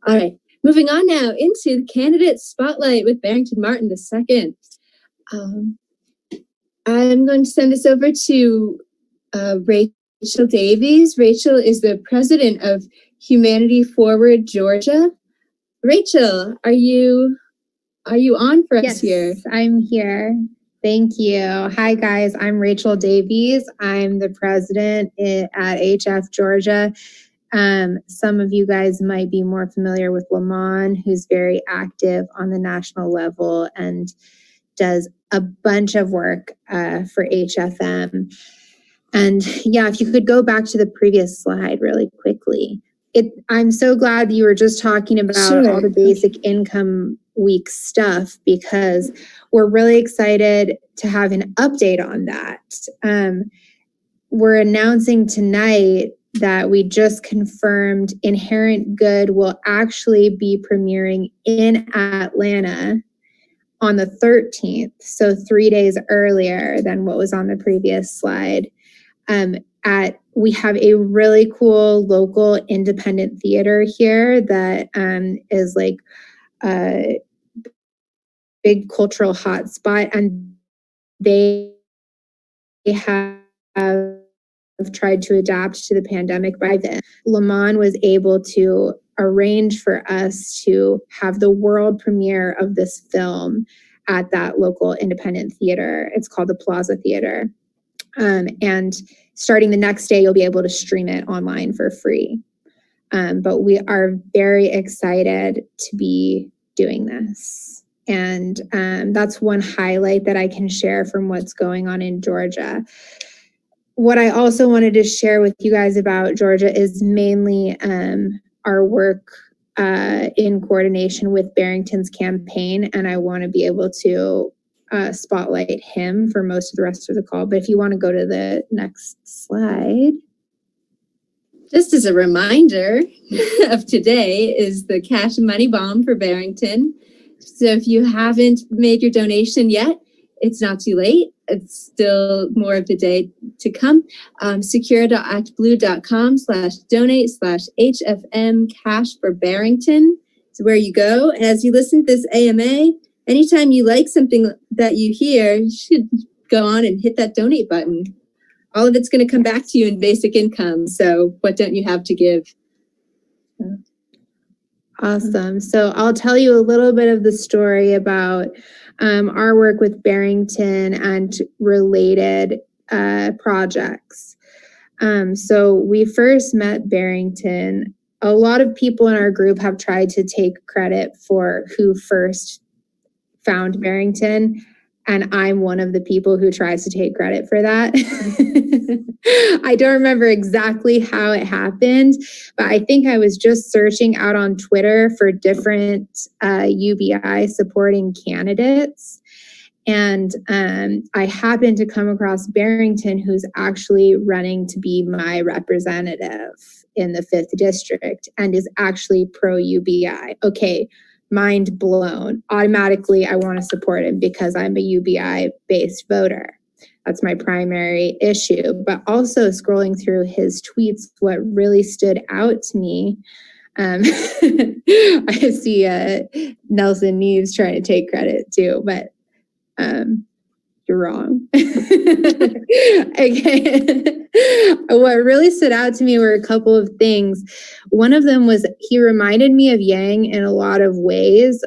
All right, moving on now into the candidate spotlight with Barrington Martin II. I'm going to send this over to Rachel Davies. Rachel is the president of Humanity Forward Georgia. Rachel, are you on for us here? Yes, I'm here. Thank you. Hi, guys. I'm Rachel Davies. I'm the president at HF Georgia. Some of you guys might be more familiar with Lamont, who's very active on the national level and does a bunch of work for HFM. And yeah, if you could go back to the previous slide really quickly. I'm so glad you were just talking about all the basic income week stuff, because we're really excited to have an update on that. We're announcing tonight that we just confirmed Inherent Good will actually be premiering in Atlanta on the 13th, so 3 days earlier than what was on the previous slide. We have a really cool local independent theater here that is like a big cultural hotspot, and they have tried to adapt to the pandemic by then. Lamont was able to arrange for us to have the world premiere of this film at that local independent theater. It's called the Plaza Theater. And starting the next day, you'll be able to stream it online for free. But we are very excited to be doing this. And that's one highlight that I can share from what's going on in Georgia. What I also wanted to share with you guys about Georgia is mainly our work in coordination with Barrington's campaign. And I want to be able to spotlight him for most of the rest of the call. But if you want to go to the next slide. Just as a reminder of today is the Cash and Money Bomb for Barrington. So if you haven't made your donation yet, it's not too late. It's still more of the day to come. secure.actblue.com/donate/HFM cash for Barrington is where you go. As you listen to this AMA, anytime you like something that you hear, you should go on and hit that donate button. All of it's going to come back to you in basic income. So what don't you have to give? Awesome. So I'll tell you a little bit of the story about our work with Barrington and related projects. So we first met Barrington. A lot of people in our group have tried to take credit for who first found Barrington, and I'm one of the people who tries to take credit for that. I don't remember exactly how it happened, but I think I was just searching out on Twitter for different UBI supporting candidates. And I happened to come across Barrington, who's actually running to be my representative in the 5th district and is actually pro-UBI. Okay, mind blown. Automatically, I want to support him because I'm a UBI-based voter. That's my primary issue. But also scrolling through his tweets, what really stood out to me, I see Nelson Neves trying to take credit too, but you're wrong. Okay. What really stood out to me were a couple of things. One of them was he reminded me of Yang in a lot of ways.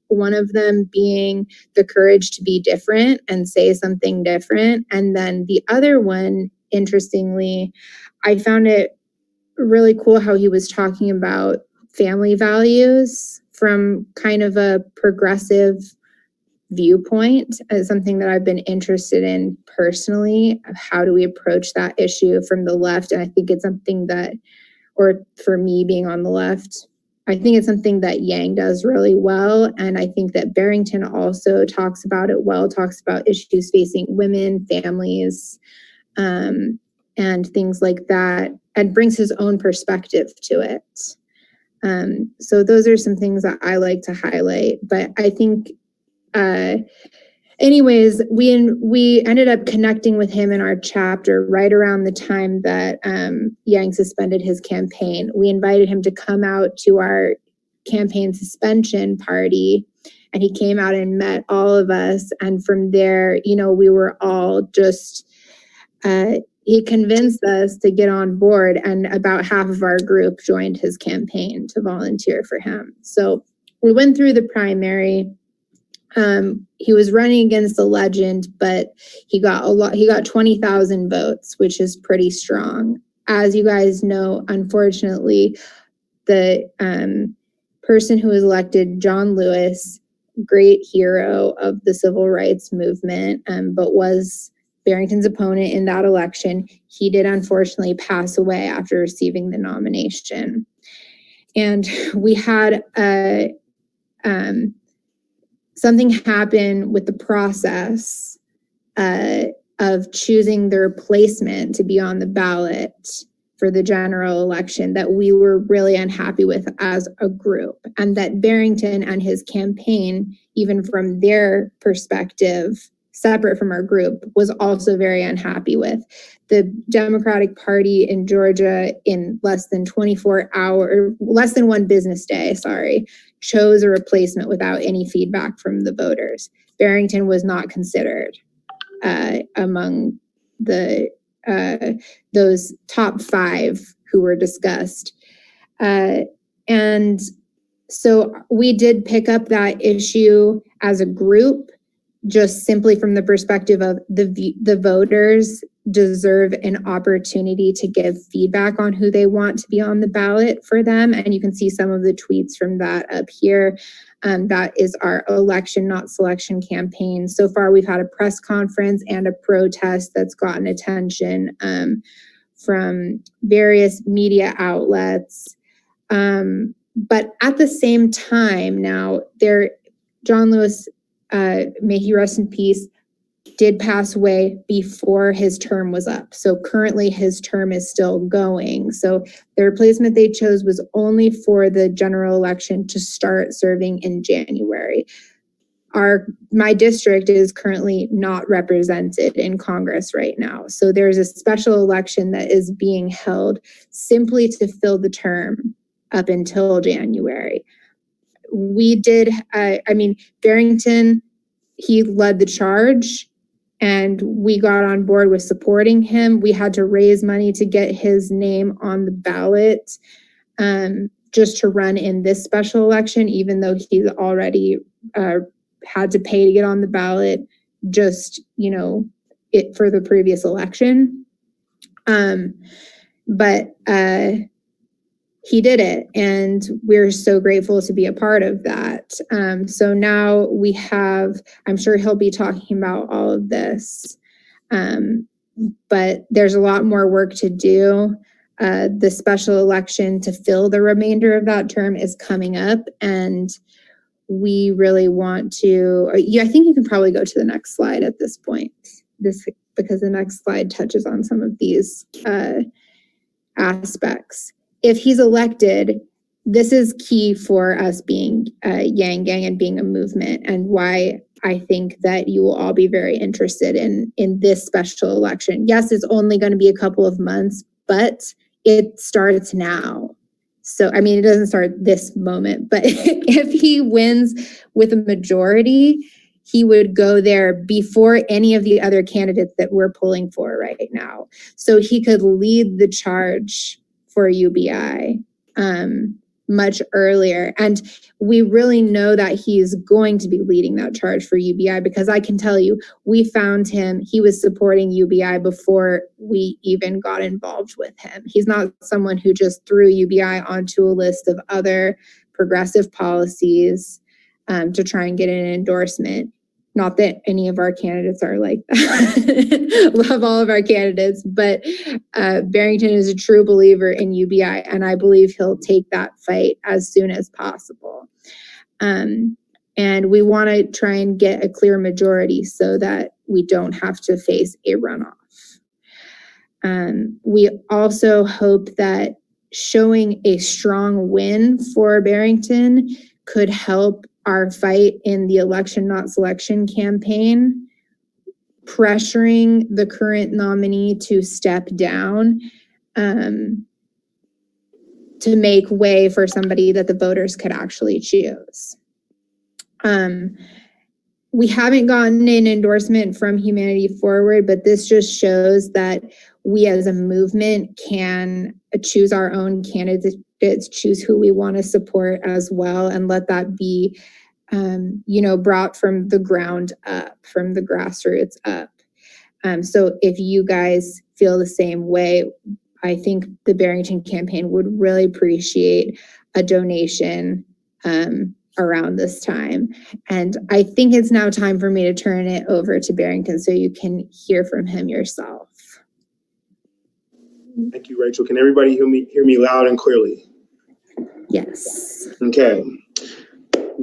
One of them being the courage to be different and say something different. And then the other one, interestingly, I found it really cool how he was talking about family values from kind of a progressive viewpoint, as something that I've been interested in personally, of how do we approach that issue from the left. And I think it's something that, or for me being on the left, I think it's something that Yang does really well. And I think that Barrington also talks about it well, talks about issues facing women, families, and things like that, and brings his own perspective to it. So those are some things that I like to highlight. But I think anyways, we ended up connecting with him in our chapter right around the time that Yang suspended his campaign. We invited him to come out to our campaign suspension party, and he came out and met all of us. And from there, we were all just, he convinced us to get on board, and about half of our group joined his campaign to volunteer for him. So we went through the primary. He was running against a legend, but he got 20,000 votes, which is pretty strong. As you guys know, unfortunately, the person who was elected, John Lewis, great hero of the civil rights movement, but was Barrington's opponent in that election, he did unfortunately pass away after receiving the nomination. And we had something happen with the process of choosing the replacement to be on the ballot for the general election that we were really unhappy with as a group, and that Barrington and his campaign, even from their perspective, separate from our group, was also very unhappy with. The Democratic Party in Georgia, in less than 1 business day, chose a replacement without any feedback from the voters. Barrington was not considered among the those top 5 who were discussed. And so we did pick up that issue as a group, just simply from the perspective of the voters deserve an opportunity to give feedback on who they want to be on the ballot for them. And you can see some of the tweets from that up here. That is our election, not selection campaign. So far, we've had a press conference and a protest that's gotten attention from various media outlets. But at the same time, now, John Lewis, may he rest in peace, did pass away before his term was up. So currently his term is still going. So the replacement they chose was only for the general election to start serving in January. My district is currently not represented in Congress right now. So there's a special election that is being held simply to fill the term up until January. Barrington, he led the charge, and we got on board with supporting him. We had to raise money to get his name on the ballot just to run in this special election, even though he's already had to pay to get on the ballot just, for the previous election. But he did it, and we're so grateful to be a part of that. So now we have, I'm sure he'll be talking about all of this, but there's a lot more work to do. The special election to fill the remainder of that term is coming up, and we really want to, I think you can probably go to the next slide at this point, because the next slide touches on some of these aspects. If he's elected, this is key for us being Yang Gang and being a movement, and why I think that you will all be very interested in this special election. Yes, it's only going to be a couple of months, but it starts now. So, it doesn't start this moment, but if he wins with a majority, he would go there before any of the other candidates that we're pulling for right now. So he could lead the charge for UBI much earlier. And we really know that he's going to be leading that charge for UBI, because I can tell you, we found him, he was supporting UBI before we even got involved with him. He's not someone who just threw UBI onto a list of other progressive policies to try and get an endorsement. Not that any of our candidates are like that. Love all of our candidates, but Barrington is a true believer in UBI, and I believe he'll take that fight as soon as possible. And we want to try and get a clear majority so that we don't have to face a runoff. We also hope that showing a strong win for Barrington could help our fight in the election not selection campaign, pressuring the current nominee to step down to make way for somebody that the voters could actually choose. We haven't gotten an endorsement from Humanity Forward, but this just shows that we as a movement can choose our own candidates, choose who we want to support as well, and let that be, brought from the ground up, from the grassroots up. So if you guys feel the same way, I think the Barrington campaign would really appreciate a donation around this time. And I think it's now time for me to turn it over to Barrington so you can hear from him yourself. Thank you, Rachel. Can everybody hear me loud and clearly? Yes. Okay.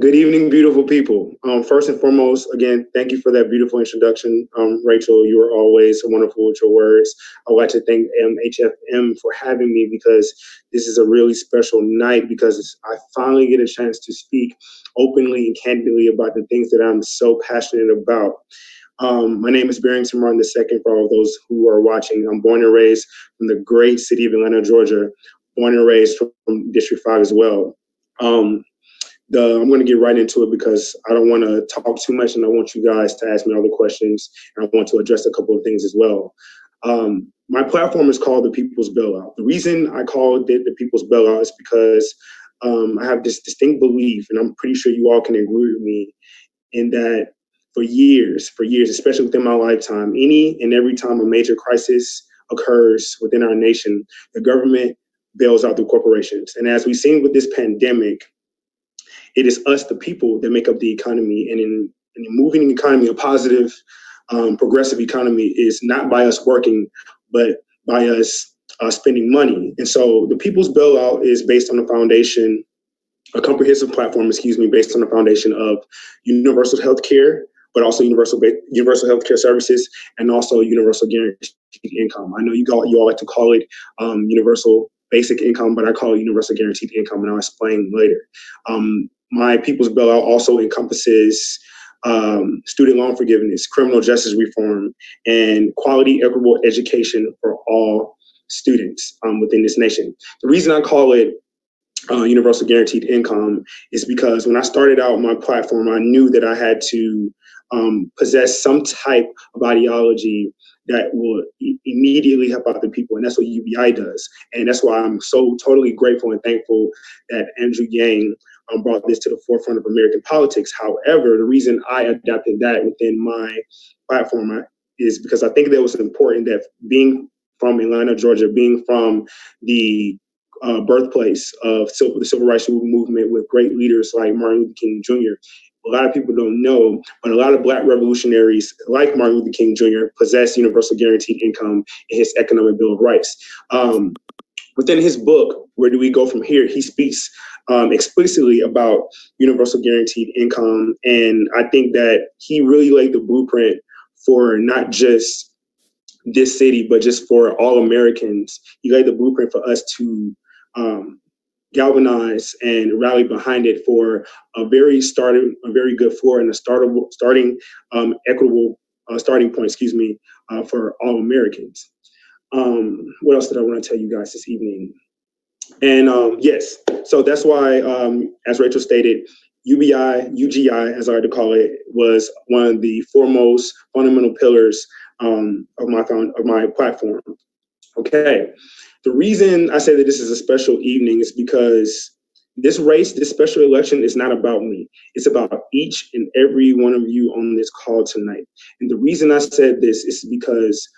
Good evening, beautiful people. First and foremost, again, thank you for that beautiful introduction. Rachel, you are always wonderful with your words. I'd like to thank HFM for having me, because this is a really special night, because I finally get a chance to speak openly and candidly about the things that I'm so passionate about. My name is Barrington Martin II, for all of those who are watching. I'm born and raised from the great city of Atlanta, Georgia, born and raised from District 5 as well. I'm going to get right into it, because I don't want to talk too much, and I want you guys to ask me all the questions, and I want to address a couple of things as well. My platform is called the Peoples Bailout. The reason I called it the Peoples Bailout is because I have this distinct belief, and I'm pretty sure you all can agree with me, in that for years, especially within my lifetime, any and every time a major crisis occurs within our nation, the government bails out the corporations. And as we've seen with this pandemic, it is us, the people, that make up the economy. And in moving the economy, a positive, progressive economy is not by us working, but by us spending money. And so the People's Bailout is based on a comprehensive platform, based on the foundation of universal health care, but also universal health care services, and also universal guaranteed income. I know you all like to call it universal basic income, but I call it universal guaranteed income, and I'll explain later. My People's Bailout also encompasses student loan forgiveness, criminal justice reform, and quality, equitable education for all students within this nation. The reason I call it universal guaranteed income is because when I started out my platform, I knew that I had to possess some type of ideology that will immediately help out the people. And that's what UBI does. And that's why I'm so totally grateful and thankful that Andrew Yang brought this to the forefront of American politics. However, the reason I adapted that within my platform is because I think that it was important that, being from Atlanta, Georgia, being from the birthplace of the civil rights movement with great leaders like Martin Luther King Jr., a lot of people don't know, but a lot of Black revolutionaries like Martin Luther King Jr. possess universal guaranteed income in his Economic Bill of Rights. Within his book, Where Do We Go From Here?, he speaks explicitly about universal guaranteed income. And I think that he really laid the blueprint for not just this city, but just for all Americans. He laid the blueprint for us to galvanize and rally behind it for a very good floor and a equitable starting point, for all Americans. What else did I want to tell you guys this evening? And yes, so that's why, as Rachel stated, UGI, as I like to call it, was one of the foremost fundamental pillars of my platform. Okay. The reason I say that this is a special evening is because this special election is not about me. It's about each and every one of you on this call tonight. And the reason I said this is because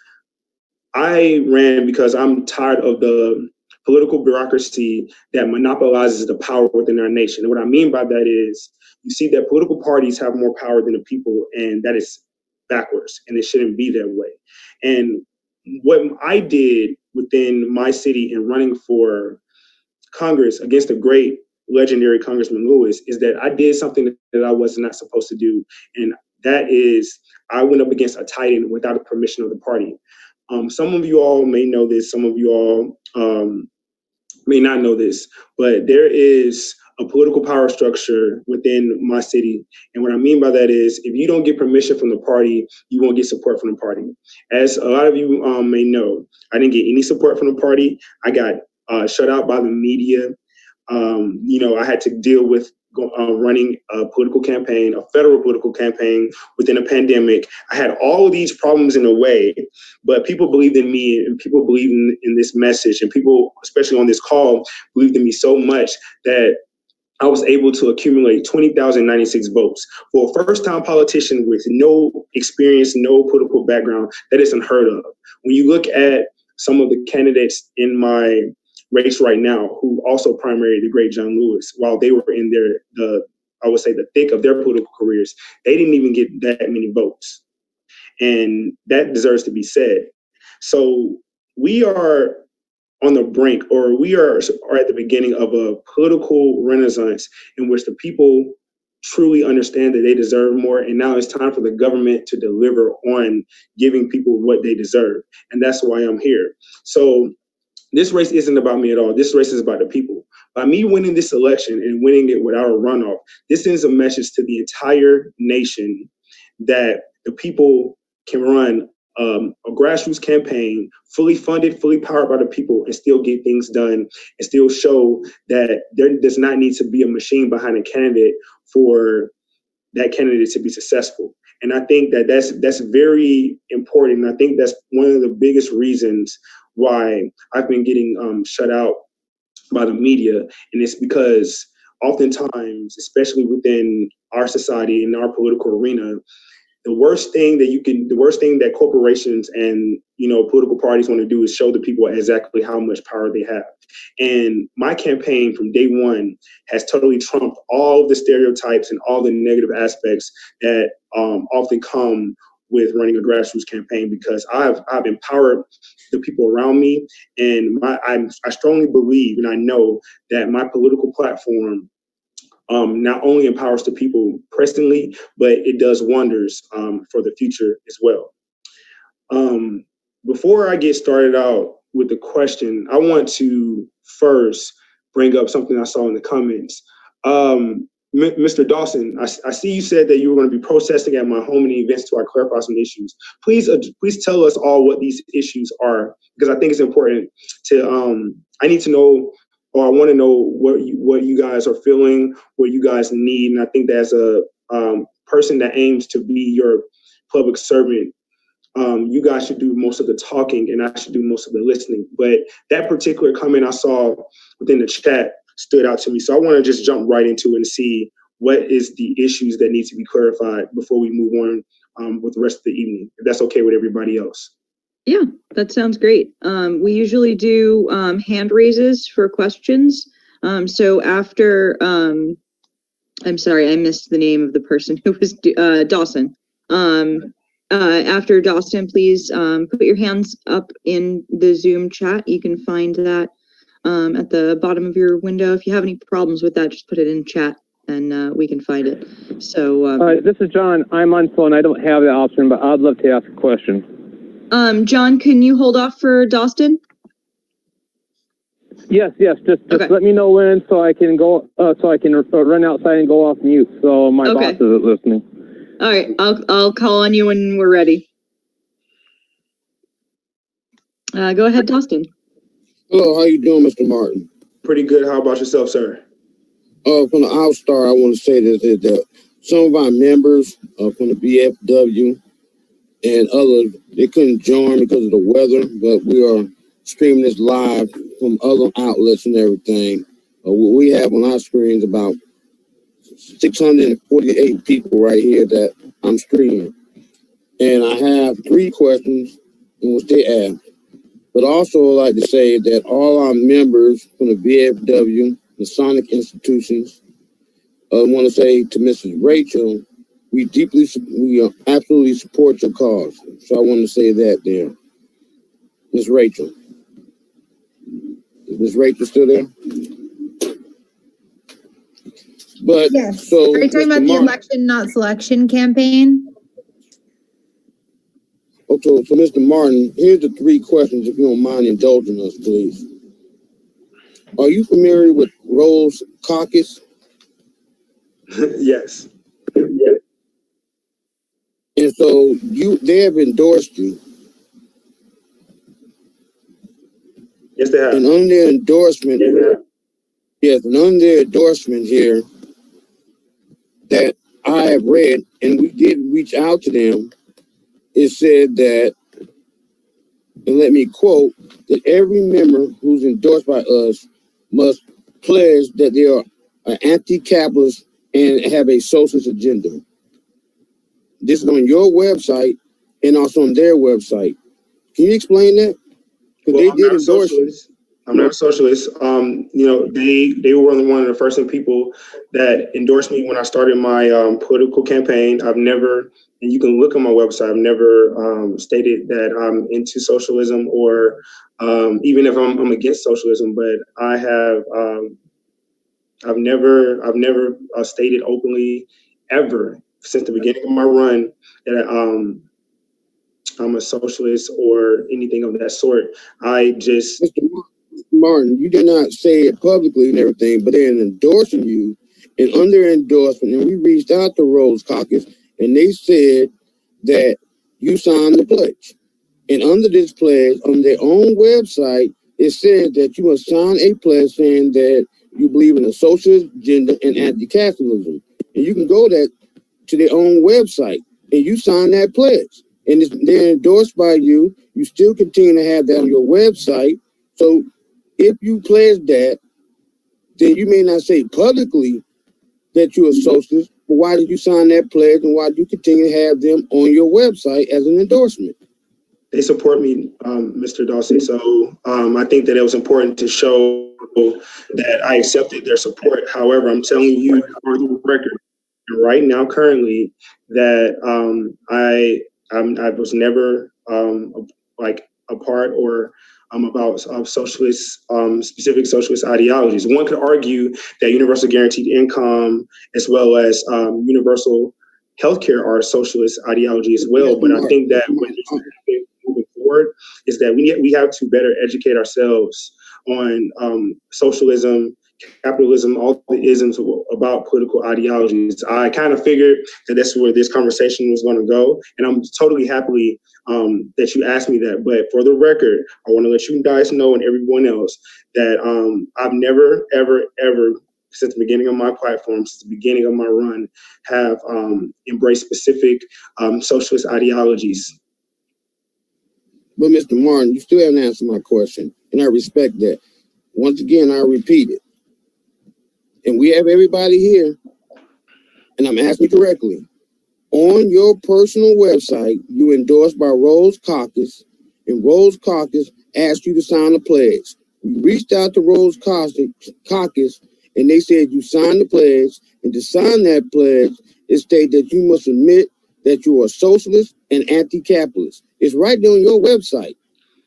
I ran because I'm tired of the political bureaucracy that monopolizes the power within our nation. And what I mean by that is, you see that political parties have more power than the people, and that is backwards, and it shouldn't be that way. And what I did within my city in running for Congress against the great legendary Congressman Lewis is that I did something that I was not supposed to do. And that is, I went up against a titan without the permission of the party. Some of you all may know this, some of you all may not know this, but there is a political power structure within my city. And what I mean by that is, if you don't get permission from the party, you won't get support from the party. As a lot of you may know, I didn't get any support from the party. I got shut out by the media. I had to deal with running a political campaign, a federal political campaign within a pandemic. I had all of these problems in a way, but people believed in me and people believed in this message, and people, especially on this call, believed in me so much that I was able to accumulate 20,096 votes. For a first-time politician with no experience, no political background, that is unheard of. When you look at some of the candidates in my race right now who also primaried the great John Lewis while they were in the thick of their political careers, they didn't even get that many votes. And that deserves to be said. So we are on the brink, or we are at the beginning of a political renaissance in which the people truly understand that they deserve more. And now it's time for the government to deliver on giving people what they deserve. And that's why I'm here. So this race isn't about me at all. This race is about the people. By me winning this election and winning it without a runoff, this sends a message to the entire nation that the people can run a grassroots campaign, fully funded, fully powered by the people, and still get things done, and still show that there does not need to be a machine behind a candidate for that candidate to be successful. And I think that that's very important. And I think that's one of the biggest reasons why I've been getting shut out by the media. And it's because oftentimes, especially within our society, in our political arena, the worst thing that corporations and political parties want to do is show the people exactly how much power they have. And my campaign from day one has totally trumped all of the stereotypes and all the negative aspects that often come with running a grassroots campaign, because I've empowered the people around me, and I strongly believe and I know that my political platform not only empowers the people presently, but it does wonders for the future as well. Before I get started out with the question, I want to first bring up something I saw in the comments. Mr. Dawson, I see you said that you were going to be protesting at my home and events to clarify some issues. Please tell us all what these issues are, because I think it's important to, I need to know, or I want to know what you guys are feeling, what you guys need. And I think that as a person that aims to be your public servant, you guys should do most of the talking and I should do most of the listening. But that particular comment I saw within the chat stood out to me. So I want to just jump right into it and see what is the issues that need to be clarified before we move on with the rest of the evening, if that's okay with everybody else. Yeah, that sounds great. We usually do hand raises for questions. So after, I'm sorry, I missed the name of the person who was Dawson. After Dawson, please put your hands up in the Zoom chat. You can find that at the bottom of your window. If you have any problems with that, just put it in chat and we can find it. So this is John. I'm on phone. I don't have the option, but I'd love to ask a question. John, can you hold off for Dawson? Yes. Just okay. Let me know when, so I can go. So I can run outside and go off mute. So my boss isn't listening. All right, I'll call on you when we're ready. Go ahead, Dawson. Hello, how you doing, Mr. Martin? Pretty good. How about yourself, sir? From the Outstar, I want to say that some of our members from the BFW and others, they couldn't join because of the weather, but we are streaming this live from other outlets and everything. We have on our screens about 648 people right here that I'm streaming. And I have 3 questions in which they ask. But also I'd like to say that all our members from the VFW, the Sonic institutions, I want to say to Mrs. Rachel, we absolutely support your cause. So I want to say that there. Ms. Rachel. Is Ms. Rachel still there? But yes. So are you talking about the election not selection campaign? Okay, so Mr. Martin, here's the 3 questions, if you don't mind indulging us, please. Are you familiar with Rose Caucus? Yes. And so they have endorsed you. Yes, they have. And on their endorsement, yes, and on their endorsement here that I have read, and we did reach out to them, it said that, and let me quote, that every member who's endorsed by us must pledge that they are an anti-capitalist and have a socialist agenda. This is on your website and also on their website. Can you explain that? Because they did endorse you. I'm not a socialist. They were one of the first people that endorsed me when I started my political campaign. I've never, and you can look on my website, I've never stated that I'm into socialism or even if I'm against socialism. But I have, I've never stated openly ever since the beginning of my run that I'm a socialist or anything of that sort. I just. Mr. Martin, you did not say it publicly and everything, but they're endorsing you, and under endorsement, and we reached out to Rose Caucus, and they said that you signed the pledge. And under this pledge, on their own website, it says that you must sign a pledge saying that you believe in a socialist agenda and anti-capitalism. And you can go to their own website, and you sign that pledge. And they're endorsed by you. You still continue to have that on your website. So if you pledge that, then you may not say publicly that you're a socialist, but why did you sign that pledge and why do you continue to have them on your website as an endorsement? They support me, Mr. Dawson. So I think that it was important to show that I accepted their support. However, I'm telling you for the record, right now, currently, that I was never like a part or about socialist, specific socialist ideologies. One could argue that universal guaranteed income as well as universal healthcare are socialist ideology as well. But I think that moving forward is that we have to better educate ourselves on socialism, capitalism, all the isms about political ideologies. I kind of figured that that's where this conversation was going to go, and I'm totally happy that you asked me that. But for the record, I want to let you guys know and everyone else that I've never, ever, ever, since the beginning of my platform, since the beginning of my run, have embraced specific socialist ideologies. But Mr. Martin, you still haven't answered my question, and I respect that. Once again, I repeat it. And we have everybody here, and I'm asking you correctly. On your personal website, you endorsed by Rose Caucus, and Rose Caucus asked you to sign a pledge. We reached out to Rose Caucus, and they said you signed the pledge, and to sign that pledge, it states that you must admit that you are a socialist and anti-capitalist. It's right there on your website.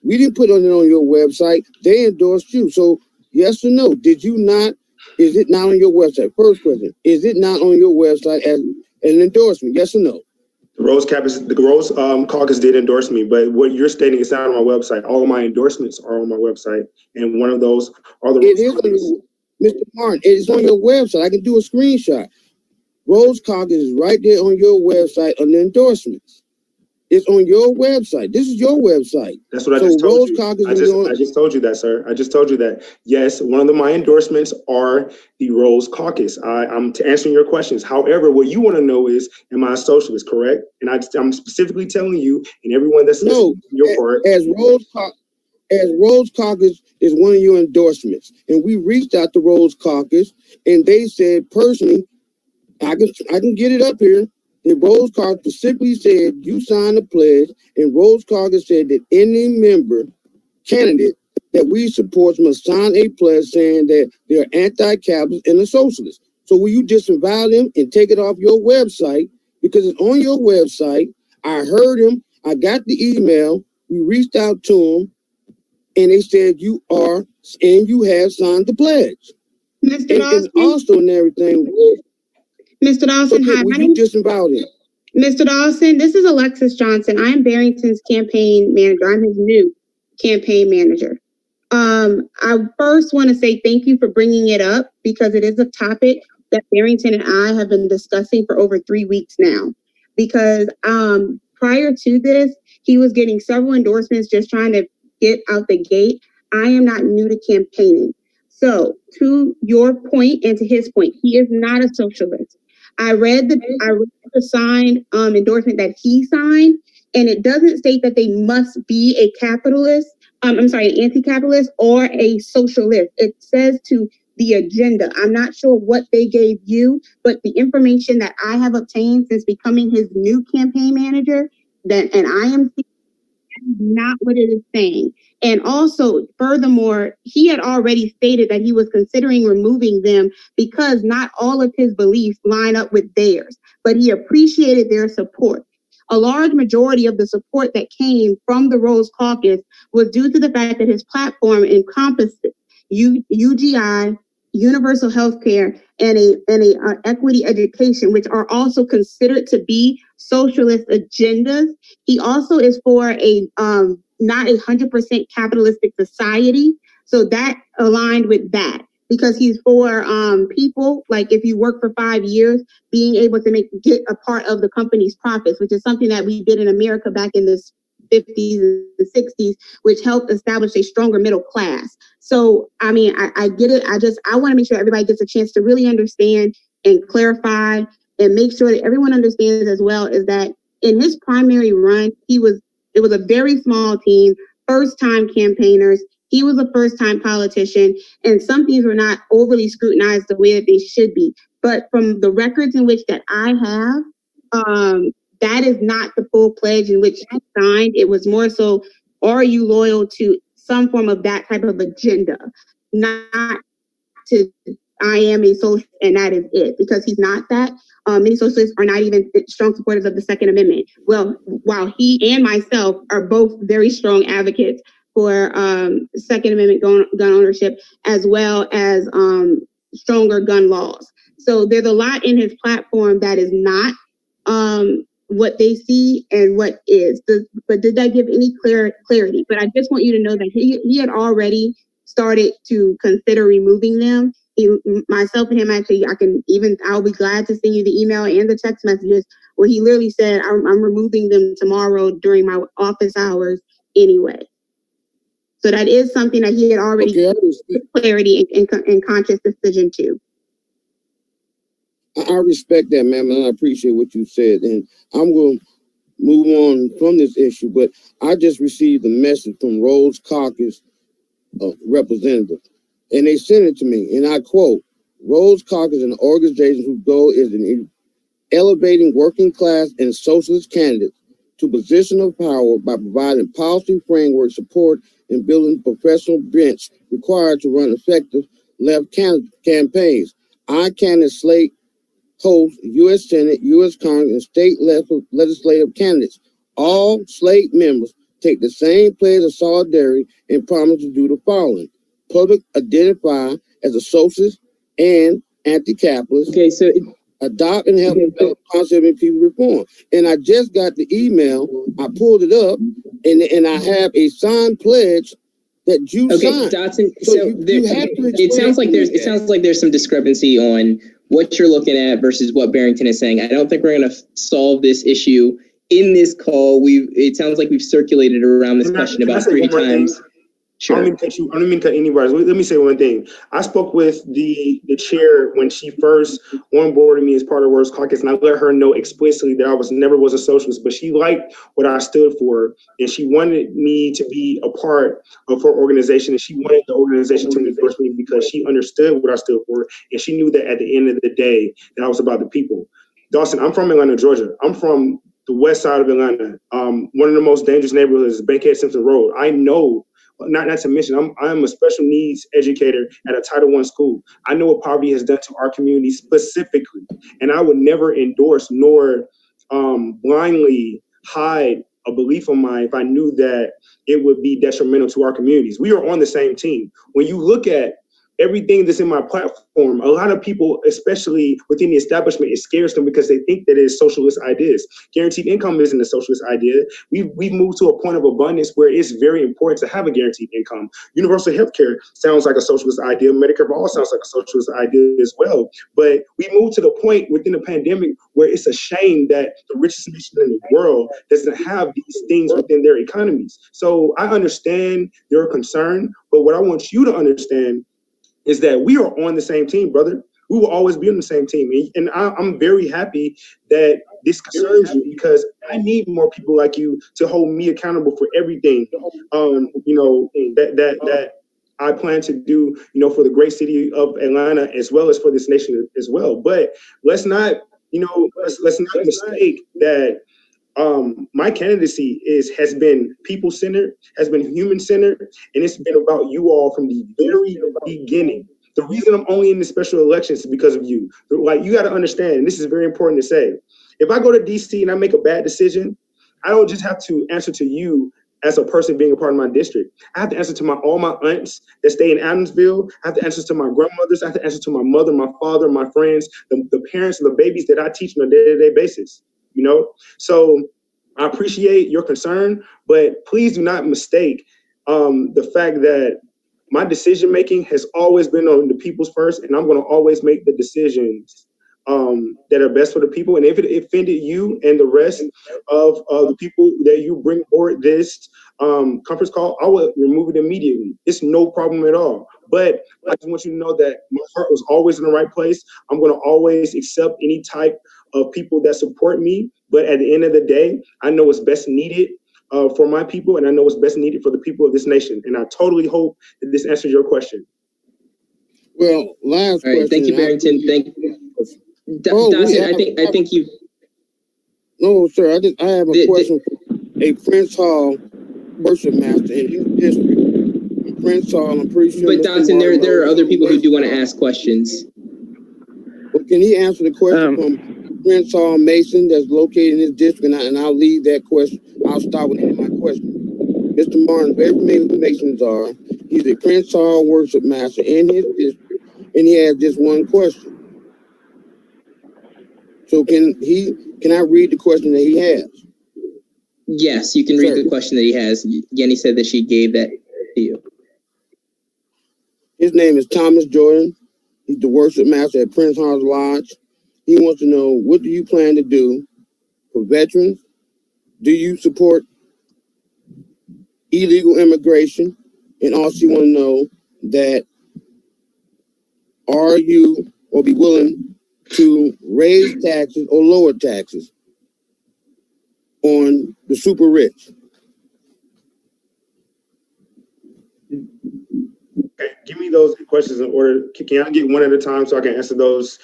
We didn't put it on your website. They endorsed you. So yes or no, did you not? Is it not on your website? First question, is it not on your website as an endorsement? Yes or no? The Rose Caucus did endorse me, but what you're stating is not on my website. All of my endorsements are on my website, and one of those are the. It is on your, Mr. Martin. It is on your website. I can do a screenshot. Rose Caucus is right there on your website on the endorsements. It's on your website. This is your website. That's what I just told you. I just told you that, sir. I just told you that. Yes, one of my endorsements are the Rose Caucus. I'm answering your questions. However, what you want to know is, am I a socialist, correct? And I'm specifically telling you and everyone that's listening to your part. As Rose Caucus is one of your endorsements. And we reached out to Rose Caucus, and they said, personally, I can get it up here. And Rose Caucus specifically said you signed a pledge, and Rose Caucus said that any member candidate that we support must sign a pledge saying that they're anti-capitalist and a socialist. So will you disavow them and take it off your website? Because it's on your website. I heard him. I got the email. We reached out to him, and they said you are and you have signed the pledge. Mr. Dawson. And also and everything. Mr. Dawson, hi. Will you disavow them? Mr. Dawson, this is Alexis Johnson. I am Barrington's campaign manager. I'm his new campaign manager. I first want to say thank you for bringing it up because it is a topic that Barrington and I have been discussing for over 3 weeks now. Because prior to this, he was getting several endorsements just trying to get out the gate. I am not new to campaigning. So to your point and to his point, he is not a socialist. I read the signed endorsement that he signed, and it doesn't state that they must be a capitalist, an anti-capitalist or a socialist. It says to the agenda. I'm not sure what they gave you, but the information that I have obtained since becoming his new campaign manager, and I am not what it is saying. And also, furthermore, he had already stated that he was considering removing them because not all of his beliefs line up with theirs, but he appreciated their support. A large majority of the support that came from the Rose Caucus was due to the fact that his platform encompassed UGI, universal health care, and a equity education, which are also considered to be socialist agendas. He also is for a not 100% capitalistic society, so that aligned with that, because he's for people, like if you work for 5 years, being able to get a part of the company's profits, which is something that we did in America back in the 50s and 60s, which helped establish a stronger middle class. So, I mean, I get it. I want to make sure everybody gets a chance to really understand and clarify and make sure that everyone understands as well is that in his primary run, it was a very small team, first-time campaigners. He was a first-time politician, and some things were not overly scrutinized the way that they should be. But from the records in which that I have, that is not the full pledge in which he signed. It was more so, are you loyal to some form of that type of agenda? Not to, I am a socialist and that is it, because he's not that. Many socialists are not even strong supporters of the Second Amendment. Well, while he and myself are both very strong advocates for Second Amendment gun ownership, as well as stronger gun laws. So there's a lot in his platform that is not what they see and what is. But did that give any clarity? But I just want you to know that he had already started to consider removing them. Myself and him, actually, I'll be glad to send you the email and the text messages where he literally said, I'm removing them tomorrow during my office hours anyway. So that is something that he had already clarity and conscious decision to. I respect that, ma'am, and I appreciate what you said. And I'm going to move on from this issue, but I just received a message from Rose Caucus representative, and they sent it to me, and I quote, Rose Caucus is an organization whose goal is in elevating working class and socialist candidates to position of power by providing policy framework support and building professional bench required to run effective left campaigns. Our candidates slate host U.S. Senate, U.S. Congress, and state legislative candidates. All slate members take the same pledge of solidarity and promise to do the following. Public identify as a socialist and anti-capitalist. Okay, so adopt and help develop concept and people reform. And I just got the email, I pulled it up, and I have a signed pledge that you signed. Dotson, it sounds like there's some discrepancy on what you're looking at versus what Barrington is saying. I don't think we're going to solve this issue in this call. It sounds like we've circulated around this question about 3 times. Sure. I don't mean to cut anybody. Let me say one thing. I spoke with the chair when she first onboarded me as part of Rose Caucus, and I let her know explicitly that I never was a socialist, but she liked what I stood for, and she wanted me to be a part of her organization, and she wanted the organization to endorse me because she understood what I stood for, and she knew that at the end of the day that I was about the people. Dawson, I'm from Atlanta, Georgia. I'm from the west side of Atlanta. One of the most dangerous neighborhoods is Bankhead Simpson Road. I know. Not to mention, I'm a special needs educator at a Title I school. I know what poverty has done to our community specifically, and I would never endorse nor blindly hide a belief of mine if I knew that it would be detrimental to our communities. We are on the same team. When you look at everything that's in my platform, a lot of people, especially within the establishment, it scares them because they think that it's socialist ideas. Guaranteed income isn't a socialist idea. We've moved to a point of abundance where it's very important to have a guaranteed income. Universal health care sounds like a socialist idea. Medicare for all sounds like a socialist idea as well. But we moved to the point within the pandemic where it's a shame that the richest nation in the world doesn't have these things within their economies. So I understand your concern, but what I want you to understand is that we are on the same team, brother. We will always be on the same team. And I'm very happy that this concerns you, because I need more people like you to hold me accountable for everything, that I plan to do, for the great city of Atlanta, as well as for this nation as well. But let's not, let's not mistake that my candidacy has been people-centered, has been human-centered, and it's been about you all from the very beginning. The reason I'm only in the special elections is because of you. Like, you got to understand, and this is very important to say, if I go to DC and I make a bad decision, I don't just have to answer to you as a person being a part of my district. I have to answer to all my aunts that stay in Adamsville. I have to answer to my grandmothers. I have to answer to my mother, my father, my friends, the parents, and the babies that I teach on a day-to-day basis. So I appreciate your concern, but please do not mistake the fact that my decision making has always been on the people's first, and I'm going to always make the decisions that are best for the people. And if it offended you and the rest of the people that you bring forward this conference call, I will remove it immediately. It's no problem at all. But I just want you to know that my heart was always in the right place. I'm going to always accept any type of people that support me. But at the end of the day, I know what's best needed for my people, and I know what's best needed for the people of this nation. And I totally hope that this answers your question. Well, last question. Thank you, Barrington. Thank you. Dawson, I think you. No, sir. I have a question for a Prince Hall worship master in his district. Prince Hall, I'm pretty sure. But Dawson, there are other people who do want to ask questions. Well, can he answer the question from Prince Hall Mason that's located in his district? And I'll leave that question. I'll start with my question. Mr. Martin, very familiar with Masons are. He's a Prince Hall worship master in his district, and he has just one question. So can I read the question that he has? Yes, you can read the question that he has. Yenny said that she gave that to you. His name is Thomas Jordan. He's the worship master at Prince Hall's Lodge. He wants to know, what do you plan to do for veterans? Do you support illegal immigration? And also you want to know that, are you or be willing to raise taxes or lower taxes on the super rich? Okay, give me those questions in order. Can I get one at a time so I can answer those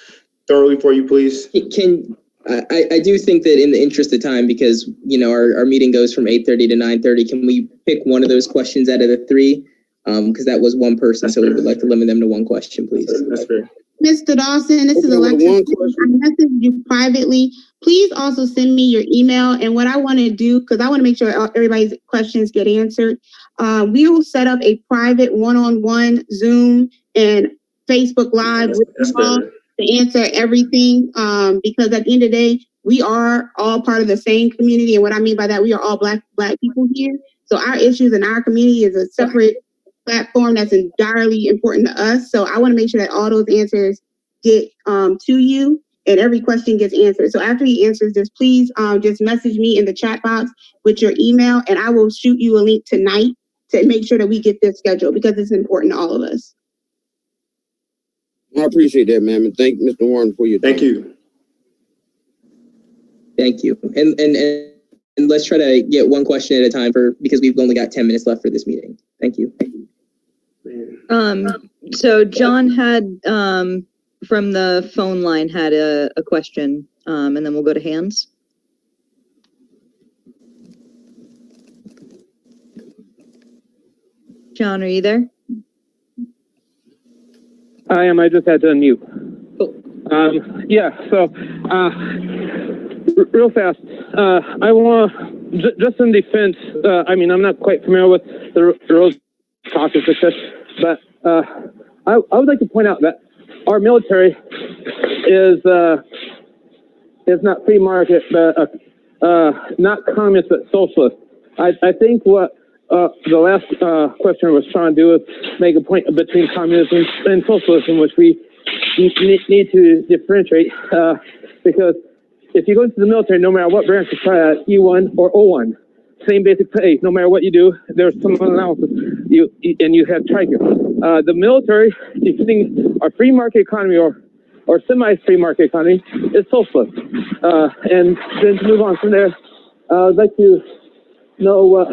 thoroughly for you, please? I do think that in the interest of time, because our meeting goes from 8:30 to 9:30, can we pick one of those questions out of the three? Because that was one person, so we would like to limit them to one question, please. That's fair. Mr. Dawson, this is Alexa. I messaged you privately. Please also send me your email. And what I want to do, because I want to make sure everybody's questions get answered, we will set up a private one-on-one Zoom and Facebook Live with you all to answer everything. Because at the end of the day, we are all part of the same community. And what I mean by that, we are all black people here. So our issues in our community is a separate platform that's entirely important to us. So I want to make sure that all those answers get to you and every question gets answered. So after he answers this, please just message me in the chat box with your email, and I will shoot you a link tonight to make sure that we get this scheduled, because it's important to all of us. I appreciate that, ma'am, and thank Mr. Warren for your time. Thank you. Thank you. And let's try to get one question at a time because we've only got 10 minutes left for this meeting. Thank you. So John had from the phone line had a question, and then we'll go to hands. John, are you there? I am. I just had to unmute. Cool. Yeah. So, real fast. I want just in defense. I'm not quite familiar with the Rose Caucus, but I would like to point out that our military is not free market, but not communist, but socialist. I think what the last questioner was trying to do is make a point between communism and socialism, which we need to differentiate, because if you go into the military, no matter what branch you try at, E1 or O1, same basic pay, no matter what you do, there's some analysis, and you have trigger. The military, if you think our free market economy or semi-free market economy is socialist. And then to move on from there, I'd like to know what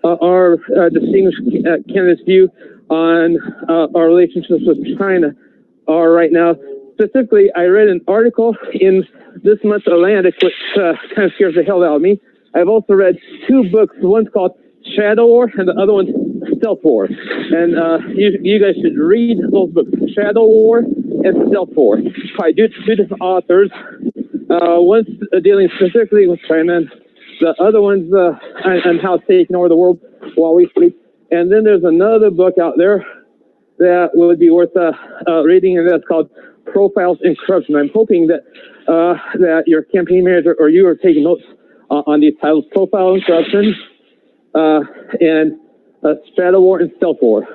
our distinguished candidate's view on our relationships with China are right now. Specifically, I read an article in this month's Atlantic, which kind of scares the hell out of me. I've also read 2 books. One's called Shadow War, and the other one's Stealth War. And you guys should read those books, Shadow War and Stealth War, by two different authors. One's dealing specifically with China, and the other one's on how it's taking over the world while we sleep. And then there's another book out there that would be worth reading, and that's called Profiles in Corruption. I'm hoping that that your campaign manager or you are taking notes on these titles: Profile in Corruption and Shadow War and Stealth War.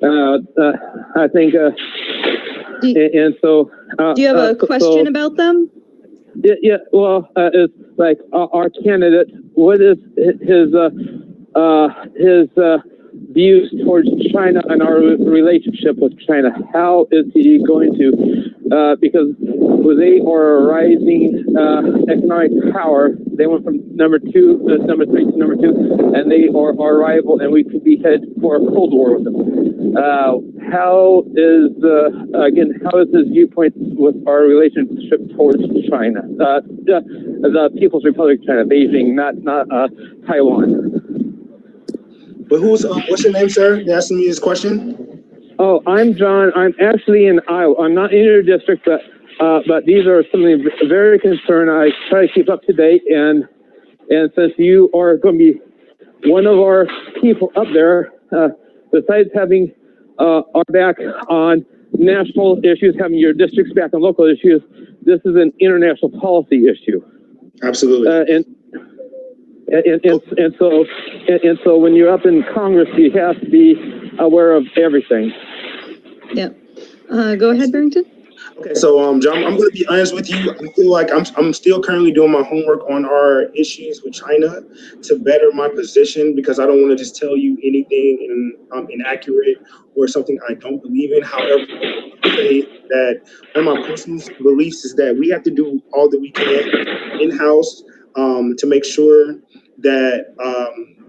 I think, and so. Do you have a question about them? Yeah. Well, it's like our candidate. What is his views towards China and our relationship with China? How is he going to, because they are a rising economic power. They went from number 3 to number 2, and they are our rival, and we could be headed for a Cold War with them. How is his viewpoint with our relationship towards China? The People's Republic of China, Beijing, not Taiwan. But what's your name, sir? You're asking me this question? Oh, I'm John. I'm actually in Iowa. I'm not in your district, but these are something very concerned. I try to keep up to date, and since you are going to be one of our people up there, besides having our back on national issues, having your districts back on local issues, this is an international policy issue. Absolutely. And so when you're up in Congress, you have to be aware of everything. Yeah. Go ahead, Barrington. Okay, so John, I'm going to be honest with you. I feel like I'm still currently doing my homework on our issues with China to better my position, because I don't want to just tell you anything inaccurate or something I don't believe in. However, I say that one of my personal beliefs is that we have to do all that we can in-house to make sure that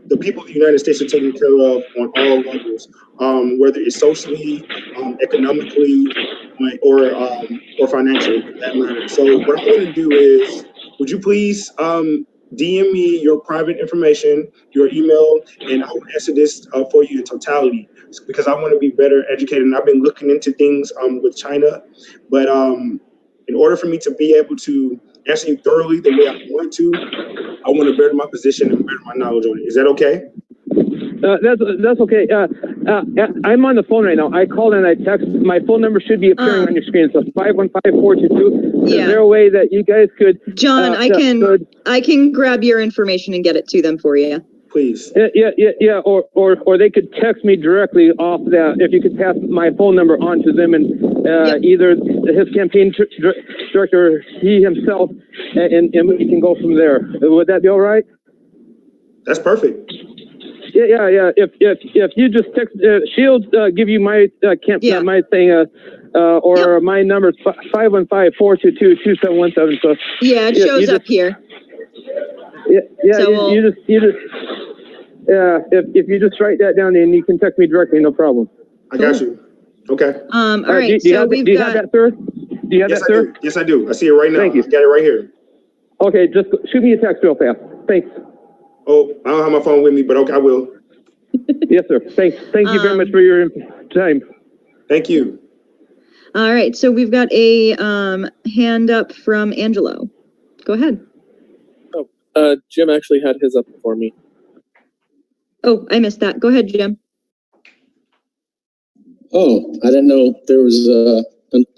the people of the United States are taken care of on all levels, whether it's socially, economically, or financially, for that matter. So what I'm going to do is, would you please DM me your private information, your email, and I'll answer this for you in totality, because I want to be better educated. And I've been looking into things with China, but in order for me to be able to answer you thoroughly the way I want to, I want to better my position and better my knowledge on it. Is that okay? That's okay. I'm on the phone right now. I called and I texted. My phone number should be appearing on your screen. So 515-422. Yeah. Is there a way that you guys could? John, I can grab your information and get it to them for you. Please. Yeah. Or they could text me directly off that. If you could pass my phone number on to them, and either his campaign director, or he himself, and we can go from there. Would that be all right? That's perfect. Yeah. If you just text, she'll give you my my thing, or my number is 515-422-2717. So yeah, it shows up here. Yeah. So you just if you just write that down, and you can text me directly, no problem. I got you. Okay. All right. Do you have that, sir? Do you have that, sir? Yes, I do. I see it right now. Thank you. I got it right here. Okay, just shoot me a text real fast. Thanks. Oh, I don't have my phone with me, but okay, I will. Yes, sir. Thank you very much for your time. Thank you. All right, so we've got a hand up from Angelo. Go ahead. Oh, Jim actually had his up before me. Oh, I missed that. Go ahead, Jim. Oh, I didn't know there was a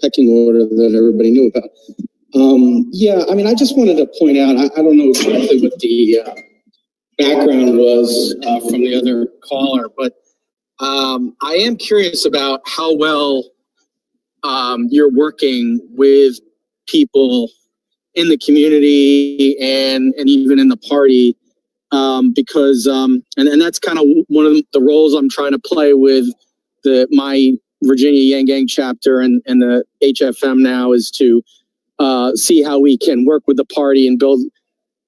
pecking order that everybody knew about. Yeah, I mean, I just wanted to point out, I don't know exactly what the background was from the other caller, but I am curious about how well you're working with people in the community and even in the party, because and that's kind of one of the roles I'm trying to play with my Virginia Yang Gang chapter and the HFM now, is to see how we can work with the party and build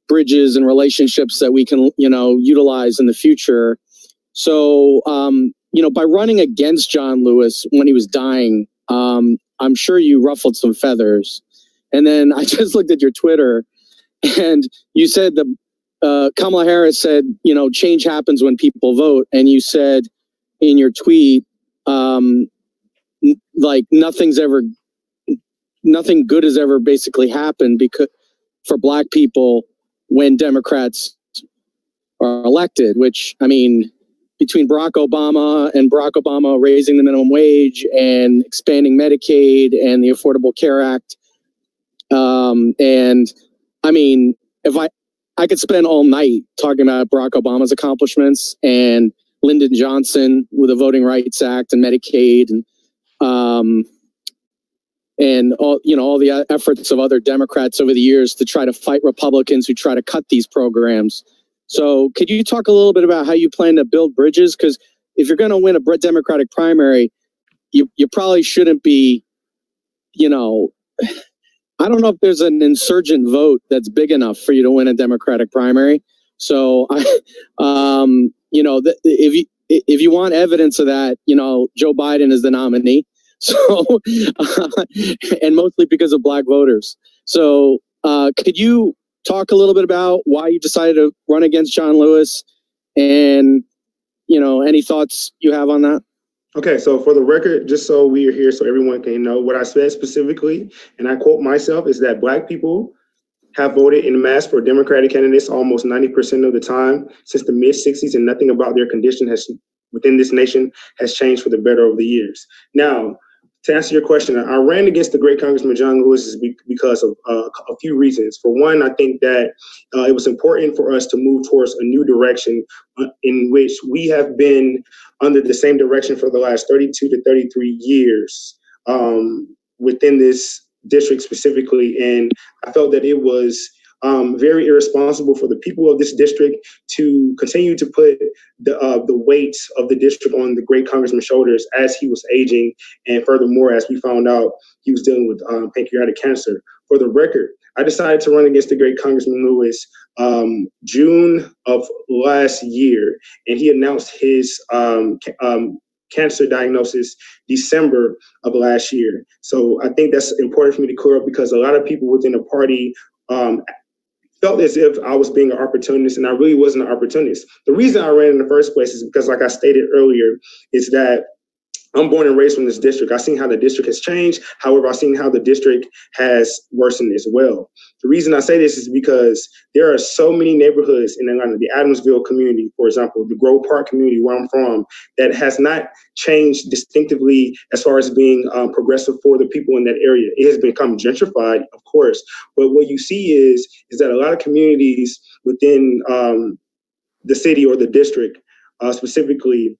bridges and relationships that we can, utilize in the future. So, by running against John Lewis when he was dying, I'm sure you ruffled some feathers. And then I just looked at your Twitter, and you said Kamala Harris said, change happens when people vote. And you said in your tweet, like nothing good has ever basically happened for Black people when Democrats are elected, which, I mean, between Barack Obama raising the minimum wage and expanding Medicaid and the Affordable Care Act. And I mean, if I could spend all night talking about Barack Obama's accomplishments and Lyndon Johnson with the Voting Rights Act and Medicaid and all the efforts of other Democrats over the years to try to fight Republicans who try to cut these programs. So could you talk a little bit about how you plan to build bridges? Because if you're going to win a Democratic primary, you probably shouldn't be, I don't know if there's an insurgent vote that's big enough for you to win a Democratic primary. So, if you want evidence of that, Joe Biden is the nominee. So, and mostly because of Black voters. So, could you talk a little bit about why you decided to run against John Lewis, and any thoughts you have on that? Okay, so for the record, just so we are here so everyone can know, what I said specifically, and I quote myself, is that Black people have voted en masse for Democratic candidates almost 90% of the time since the mid-60s, and nothing about their condition within this nation has changed for the better over the years. Now, to answer your question, I ran against the great Congressman John Lewis because of a few reasons. For one, I think that it was important for us to move towards a new direction in which we have been under the same direction for the last 32 to 33 years within this district specifically. And I felt that it was very irresponsible for the people of this district to continue to put the weight of the district on the great congressman's shoulders as he was aging. And furthermore, as we found out, he was dealing with pancreatic cancer. For the record, I decided to run against the great Congressman Lewis June of last year, and he announced his cancer diagnosis December of last year. So I think that's important for me to clear up, because a lot of people within the party felt as if I was being an opportunist, and I really wasn't an opportunist. The reason I ran in the first place is because, like I stated earlier, is that I'm born and raised from this district. I've seen how the district has changed. However, I've seen how the district has worsened as well. The reason I say this is because there are so many neighborhoods in Atlanta, the Adamsville community, for example, the Grove Park community where I'm from, that has not changed distinctively as far as being progressive for the people in that area. It has become gentrified, of course, but what you see is that a lot of communities within the city or the district specifically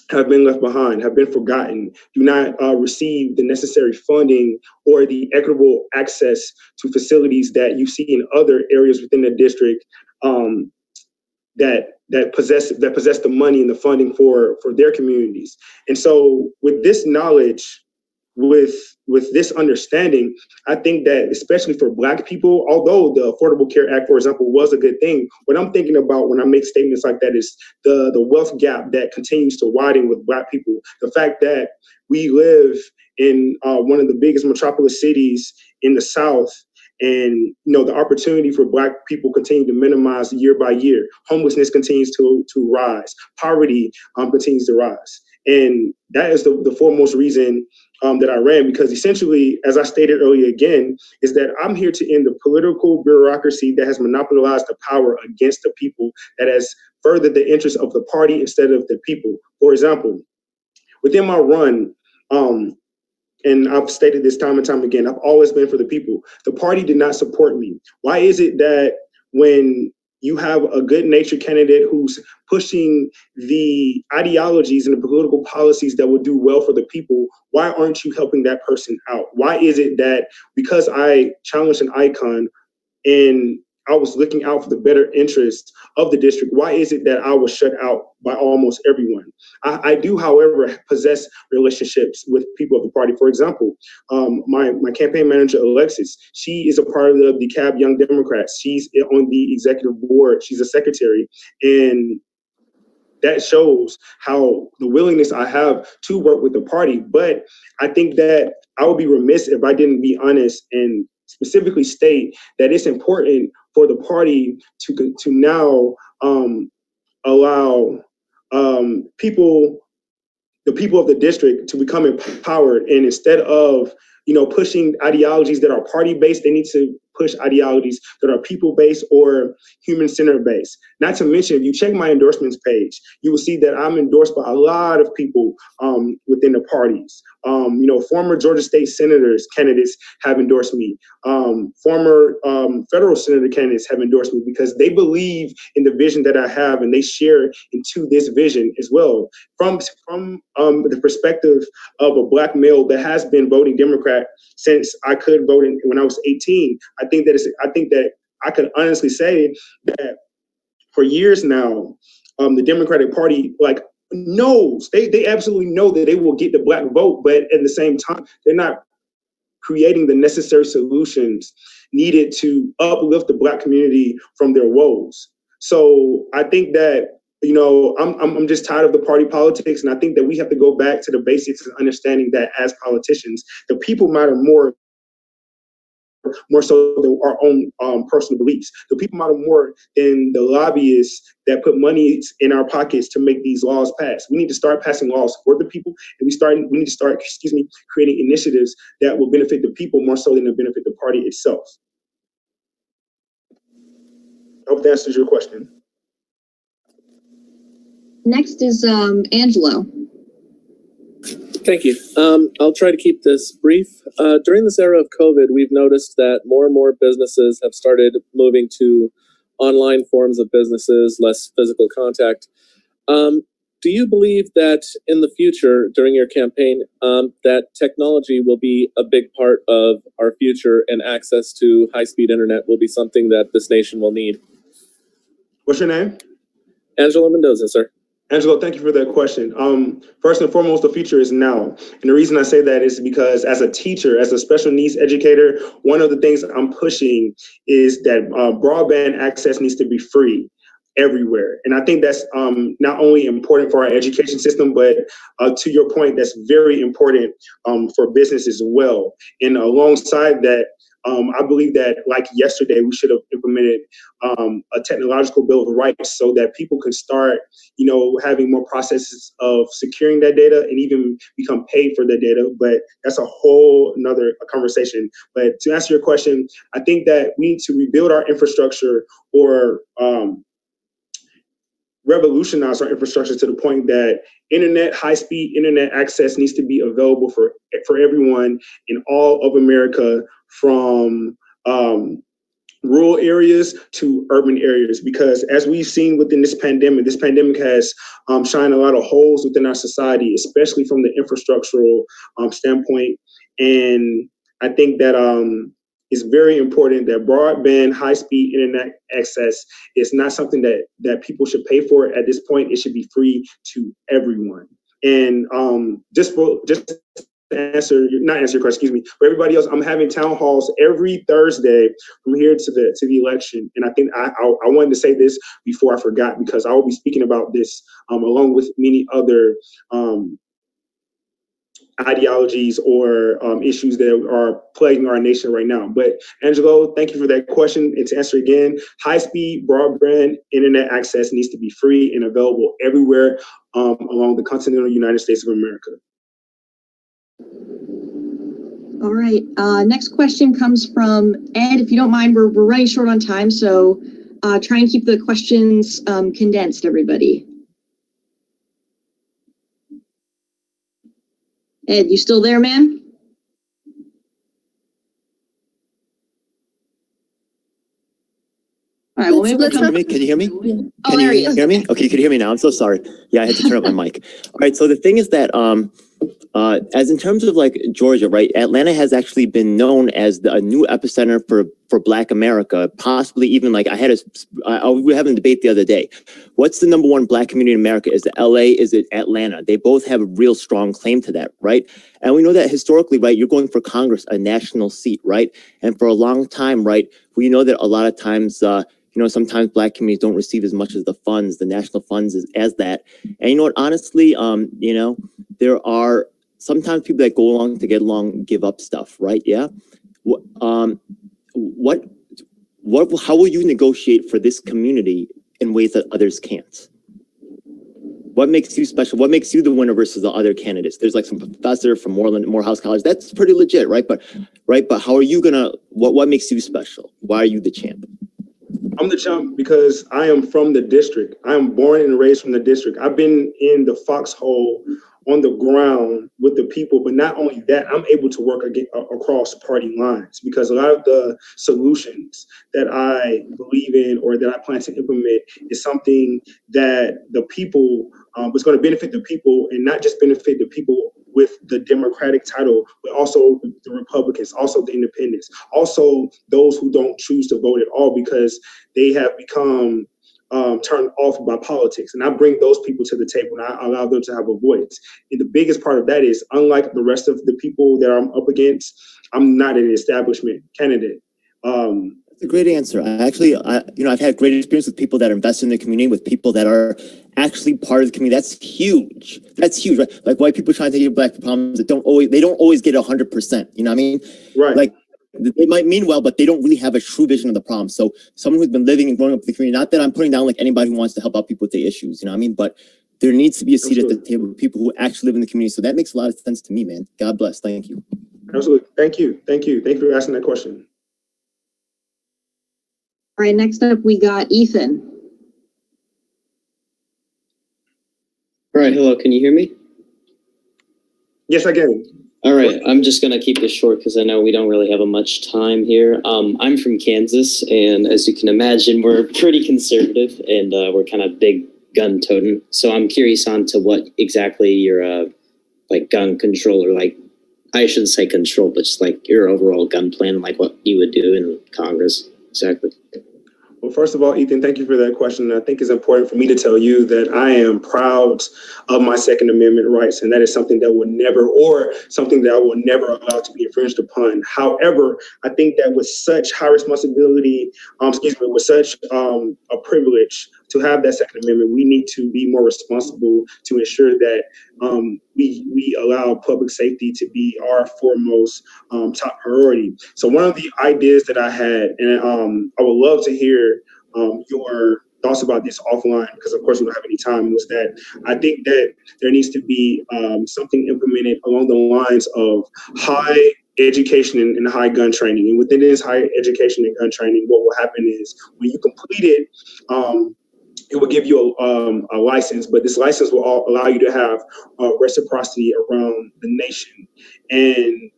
have been left behind, have been forgotten, do not receive the necessary funding or the equitable access to facilities that you see in other areas within the district that possess the money and the funding for their communities. And so with this knowledge, with this understanding, I think that especially for Black people, although the Affordable Care Act, for example, was a good thing, what I'm thinking about when I make statements like that is the wealth gap that continues to widen with Black people. The fact that we live in one of the biggest metropolis cities in the South, and the opportunity for Black people continue to minimize year by year. Homelessness continues to rise. Poverty continues to rise. And that is the foremost reason that I ran, because essentially, as I stated earlier again, is that I'm here to end the political bureaucracy that has monopolized the power against the people, that has furthered the interests of the party instead of the people. For example, within my run, And I've stated this time and time again, I've always been for the people. The party did not support me. Why is it that when you have a good-natured candidate who's pushing the ideologies and the political policies that will do well for the people, why aren't you helping that person out? Why is it that because I challenged an icon and I was looking out for the better interest of the district, why is it that I was shut out by almost everyone? I do, however, possess relationships with people of the party. For example, my campaign manager, Alexis, she is a part of the DeKalb Young Democrats. She's on the executive board. She's a secretary. And that shows how the willingness I have to work with the party. But I think that I would be remiss if I didn't be honest and specifically state that it's important for the party to now allow the people of the district to become empowered, and instead of pushing ideologies that are party based, they need to push ideologies that are people based or human centered based. Not to mention, if you check my endorsements page, you will see that I'm endorsed by a lot of people within the parties. Former Georgia State senators candidates have endorsed me. Former federal senator candidates have endorsed me because they believe in the vision that I have, and they share into this vision as well. From the perspective of a Black male that has been voting Democrat since I could vote when I was 18, I think that I can honestly say that for years now, the Democratic Party knows, they absolutely know that they will get the Black vote, but at the same time, they're not creating the necessary solutions needed to uplift the Black community from their woes. So I think that I'm just tired of the party politics, and I think that we have to go back to the basics and understanding that as politicians, the people matter more so than our own personal beliefs. The people matter more than the lobbyists that put money in our pockets to make these laws pass. We need to start passing laws for the people, and we need to start, creating initiatives that will benefit the people more so than to benefit the party itself. I hope that answers your question. Next is Angelo. Thank you. I'll try to keep this brief. During this era of COVID, we've noticed that more and more businesses have started moving to online forms of businesses, less physical contact. Do you believe that in the future, during your campaign, that technology will be a big part of our future and access to high-speed internet will be something that this nation will need? What's your name? Angelo Mendoza, sir. Angelo, thank you for that question. First and foremost, the future is now. And the reason I say that is because as a teacher, as a special needs educator, one of the things I'm pushing is that broadband access needs to be free everywhere. And I think that's not only important for our education system, but to your point, that's very important for business as well. And alongside that, I believe that like yesterday, we should have implemented a technological bill of rights so that people can start, having more processes of securing that data and even become paid for that data. But that's a whole nother conversation. But to answer your question, I think that we need to rebuild our infrastructure or revolutionize our infrastructure to the point that high-speed internet access needs to be available for everyone in all of America, from rural areas to urban areas. Because as we've seen within this pandemic has shined a lot of holes within our society, especially from the infrastructural standpoint. And I think that it's very important that broadband, high-speed internet access is not something that people should pay for at this point. It should be free to everyone. And not answer your question, for everybody else, I'm having town halls every Thursday from here to the election. And I think I wanted to say this before I forgot, because I will be speaking about this along with many other ideologies or issues that are plaguing our nation right now. But Angelo, thank you for that question. And to answer again, high-speed broadband internet access needs to be free and available everywhere along the continental United States of America. All right. Next question comes from Ed. If you don't mind, we're running short on time, so try and keep the questions condensed, everybody. Ed, you still there, man? All right, well, maybe we'll come. Can you hear me? Oh, there he is. Hear me? Okay, you can hear me now. I'm so sorry. Yeah, I had to turn up my mic. All right, so the thing is that as in terms of like Georgia, right? Atlanta has actually been known as a new epicenter for Black America. Possibly even like we were having a debate the other day. What's the number one Black community in America? Is it LA? Is it Atlanta? They both have a real strong claim to that, right? And we know that historically, right? You're going for Congress, a national seat, right? And for a long time, right? We know that a lot of times, sometimes Black communities don't receive as much as the funds, the national funds as that. And you know what, honestly, there are sometimes people that go along to get along, give up stuff, right? Yeah. How will you negotiate for this community in ways that others can't? What makes you special? What makes you the winner versus the other candidates? There's like some professor from Morehouse College. That's pretty legit, right? But how are you gonna, what makes you special? Why are you the champ? I'm the champ because I am from the district. I am born and raised from the district. I've been in the foxhole on the ground with the people, but not only that, I'm able to work across party lines because a lot of the solutions that I believe in or that I plan to implement is something that the people is going to benefit the people and not just benefit the people with the Democratic title, but also the Republicans, also the independents, also those who don't choose to vote at all because they have become turned off by politics. And I bring those people to the table and I allow them to have a voice. And the biggest part of that is, unlike the rest of the people that I'm up against, I'm not an establishment candidate. That's a great answer. I've had great experience with people that are invested in the community, with people that are actually part of the community. That's huge. That's huge, right? Like white people trying to give Black problems that they don't always get 100%. You know what I mean? Right. Like they might mean well, but they don't really have a true vision of the problem. So someone who's been living and growing up in the community, not that I'm putting down like anybody who wants to help out people with the issues, you know what I mean? But there needs to be a seat at the table with people who actually live in the community. So that makes a lot of sense to me, man. God bless. Thank you. Absolutely. Thank you. Thank you for asking that question. All right, next up we got Ethan. All right, hello, can you hear me? Yes, I can. All right, I'm just gonna keep this short because I know we don't really have much time here. I'm from Kansas, and as you can imagine, we're pretty conservative, and we're kind of big gun toting. So I'm curious on to what exactly your like gun control, or like, I shouldn't say control, but just like your overall gun plan, like what you would do in Congress, exactly. Well, first of all, Ethan, thank you for that question. I think it's important for me to tell you that I am proud of my Second Amendment rights, and that is something that will never allow to be infringed upon. However, I think that with such high responsibility, with such a privilege to have that Second Amendment, we need to be more responsible to ensure that we allow public safety to be our foremost top priority. So one of the ideas that I had, and I would love to hear your thoughts about this offline, because of course we don't have any time, was that I think that there needs to be something implemented along the lines of high education and high gun training. And within this high education and gun training, what will happen is when you complete it, it will give you a license, but this license will allow you to have reciprocity around the nation. And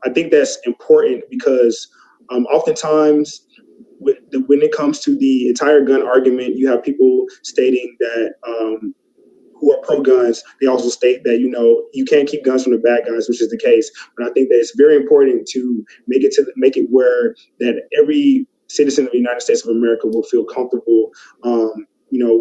I think that's important because oftentimes when it comes to the entire gun argument, you have people stating that who are pro-guns, they also state that, you can't keep guns from the bad guys, which is the case. But I think that it's very important to make it where that every citizen of the United States of America will feel comfortable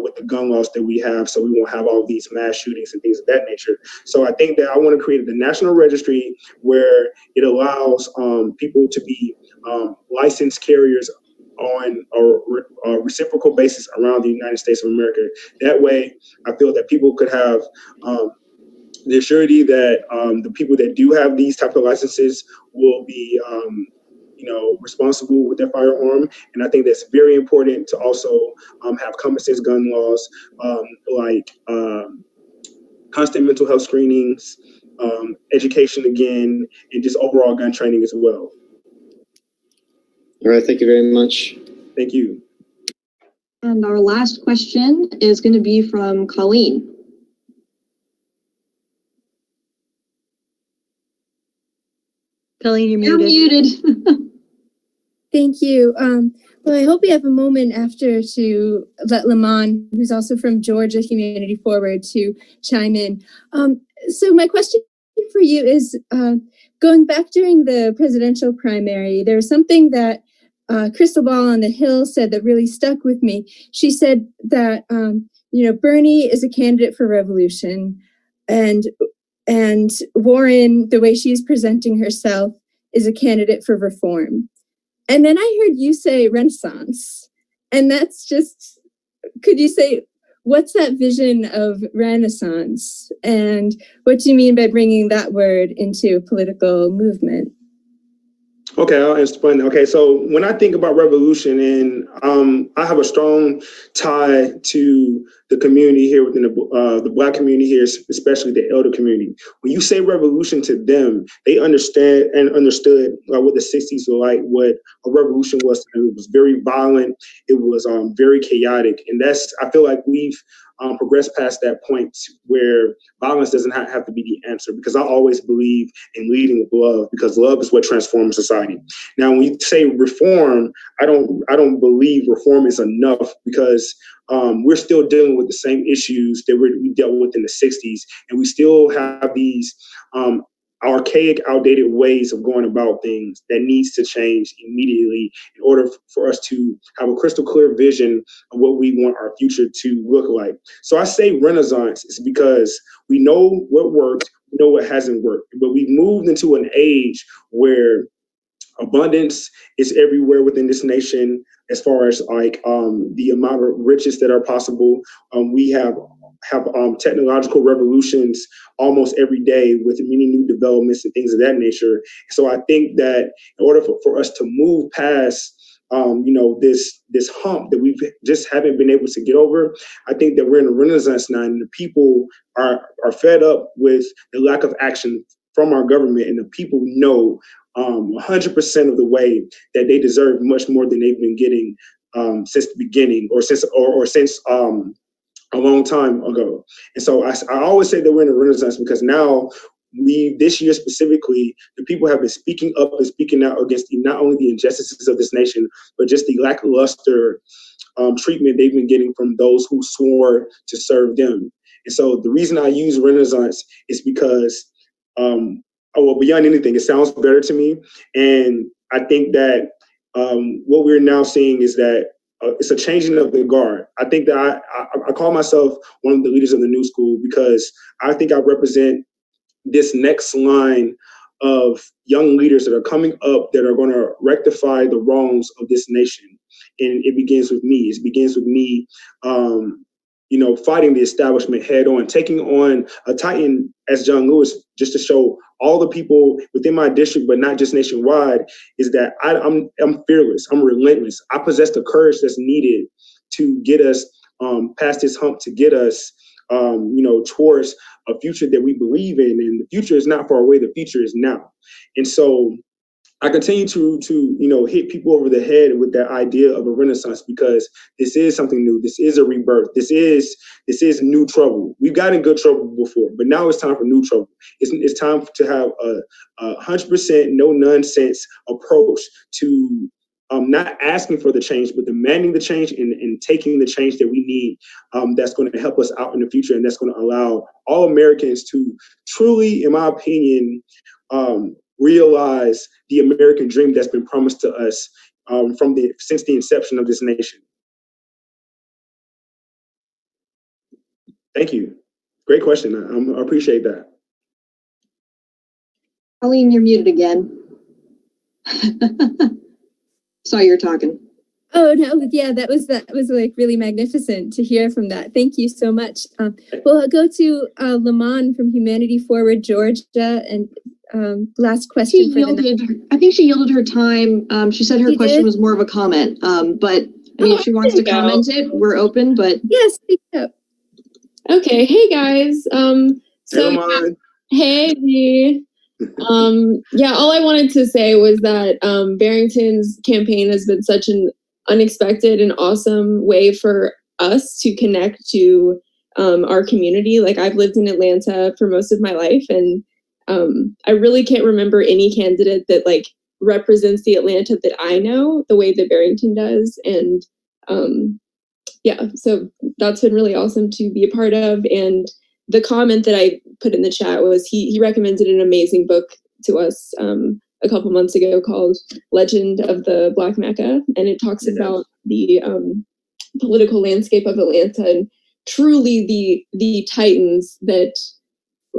with the gun laws that we have, so we won't have all these mass shootings and things of that nature. So I think that I want to create the national registry where it allows people to be licensed carriers on a reciprocal basis around the United States of America. That way, I feel that people could have the surety that the people that do have these type of licenses will be responsible with their firearm. And I think that's very important to also have common sense gun laws, like constant mental health screenings, education again, and just overall gun training as well. All right, thank you very much. Thank you. And our last question is going to be from Colleen. Colleen, You're muted. Thank you. Well, I hope we have a moment after to let Lamont, who's also from Georgia Community Forward, to chime in. So my question for you is, going back during the presidential primary, there was something that Crystal Ball on the Hill said that really stuck with me. She said that, Bernie is a candidate for revolution, and Warren, the way she's presenting herself, is a candidate for reform. And then I heard you say Renaissance. And that's just, could you say, what's that vision of Renaissance? And what do you mean by bringing that word into a political movement? Okay, I'll explain. Okay, so when I think about revolution, and I have a strong tie to the community here within the Black community here, especially the elder community. When you say revolution to them, they understood what the 60s were like, what a revolution was. It was very violent. It was very chaotic, and I feel like we've progressed past that point where violence doesn't have to be the answer, because I always believe in leading with love, because love is what transforms society. Now, when you say reform, I don't believe reform is enough, because we're still dealing with the same issues that we dealt with in the 60s, and we still have these archaic, outdated ways of going about things that needs to change immediately in order for us to have a crystal clear vision of what we want our future to look like. So I say Renaissance is because we know what worked, we know what hasn't worked, but we've moved into an age where abundance is everywhere within this nation, as far as like the amount of riches that are possible. We have technological revolutions almost every day with many new developments and things of that nature. So I think that in order for us to move past this hump that we just haven't been able to get over, I think that we're in a renaissance now, and the people are fed up with the lack of action from our government, and the people know 100% of the way that they deserve much more than they've been getting since the beginning, or since a long time ago. And so I always say that we're in a renaissance, because now this year specifically, the people have been speaking up and speaking out against not only the injustices of this nation, but just the lackluster treatment they've been getting from those who swore to serve them. And so the reason I use renaissance is because, beyond anything, it sounds better to me. And I think that what we're now seeing is that it's a changing of the guard. I think that I call myself one of the leaders of the new school, because I think I represent this next line of young leaders that are coming up that are going to rectify the wrongs of this nation. And it begins with me. It begins with me, fighting the establishment head on, taking on a titan as John Lewis, just to show all the people within my district, but not just nationwide, is that I'm fearless. I'm relentless. I possess the courage that's needed to get us past this hump, to get us, towards a future that we believe in. And the future is not far away. The future is now. And so I continue to hit people over the head with that idea of a renaissance, because this is something new. This is a rebirth. This is new trouble. We've gotten good trouble before, but now it's time for new trouble. It's time to have a 100% no nonsense approach to not asking for the change, but demanding the change and taking the change that we need. That's going to help us out in the future, and that's going to allow all Americans to truly, in my opinion, realize the American dream that's been promised to us since the inception of this nation. Thank you. Great question. I appreciate that. Colleen, you're muted again. Saw you're talking. Oh no, yeah, that was like really magnificent to hear from that. Thank you so much. Well, I'll go to Lamont from Humanity Forward, Georgia, and last question. I think she yielded her time. She said her question was more of a comment, but I mean, if she wants to comment it, we're open. But yes, speak up. Okay, hey guys. Hey V. All I wanted to say was that Barrington's campaign has been such an unexpected and awesome way for us to connect to our community. Like, I've lived in Atlanta for most of my life, and I really can't remember any candidate that like represents the Atlanta that I know the way that Barrington does. And yeah, so that's been really awesome to be a part of. And the comment that I put in the chat was he recommended an amazing book to us a couple months ago called Legend of the Black Mecca. And it talks about the political landscape of Atlanta and truly the titans that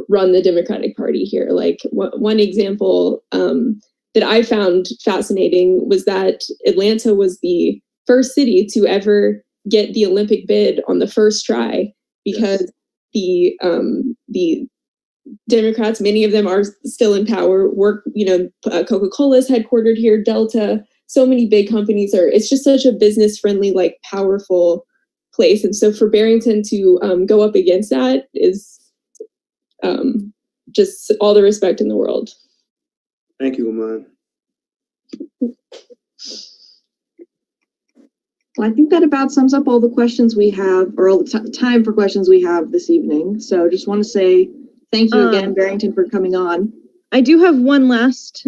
run the Democratic Party here. Like one example that I found fascinating was that Atlanta was the first city to ever get the Olympic bid on the first try, because the Democrats, many of them are still in power, work, Coca-Cola's headquartered here, Delta, so many big companies it's just such a business friendly, like powerful place. And so for Barrington to go up against that is just all the respect in the world. Thank you, Iman. Well, I think that about sums up all the questions we have, or all the time for questions we have this evening. So just want to say thank you again, Barrington, for coming on. I do have one last.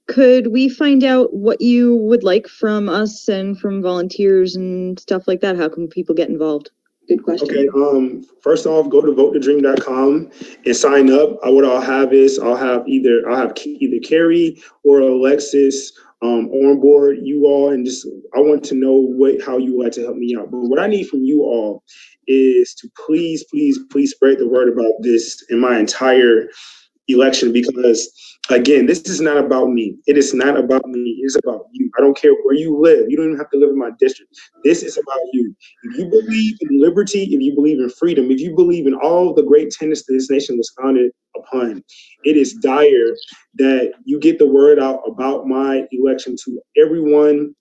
Could we find out what you would like from us and from volunteers and stuff like that? How can people get involved? Good question. Okay. First off, go to votethedream.com and sign up. What I'll have either Carrie or Alexis on board, you all, and I want to know how you would like to help me out. But what I need from you all is to please spread the word about this in my entire election, because again, this is not about me. It is not about me. It's about you. I don't care where you live. You don't even have to live in my district. This is about you. If you believe in liberty, if you believe in freedom, if you believe in all the great tenets that this nation was founded upon, it is dire that you get the word out about my election to everyone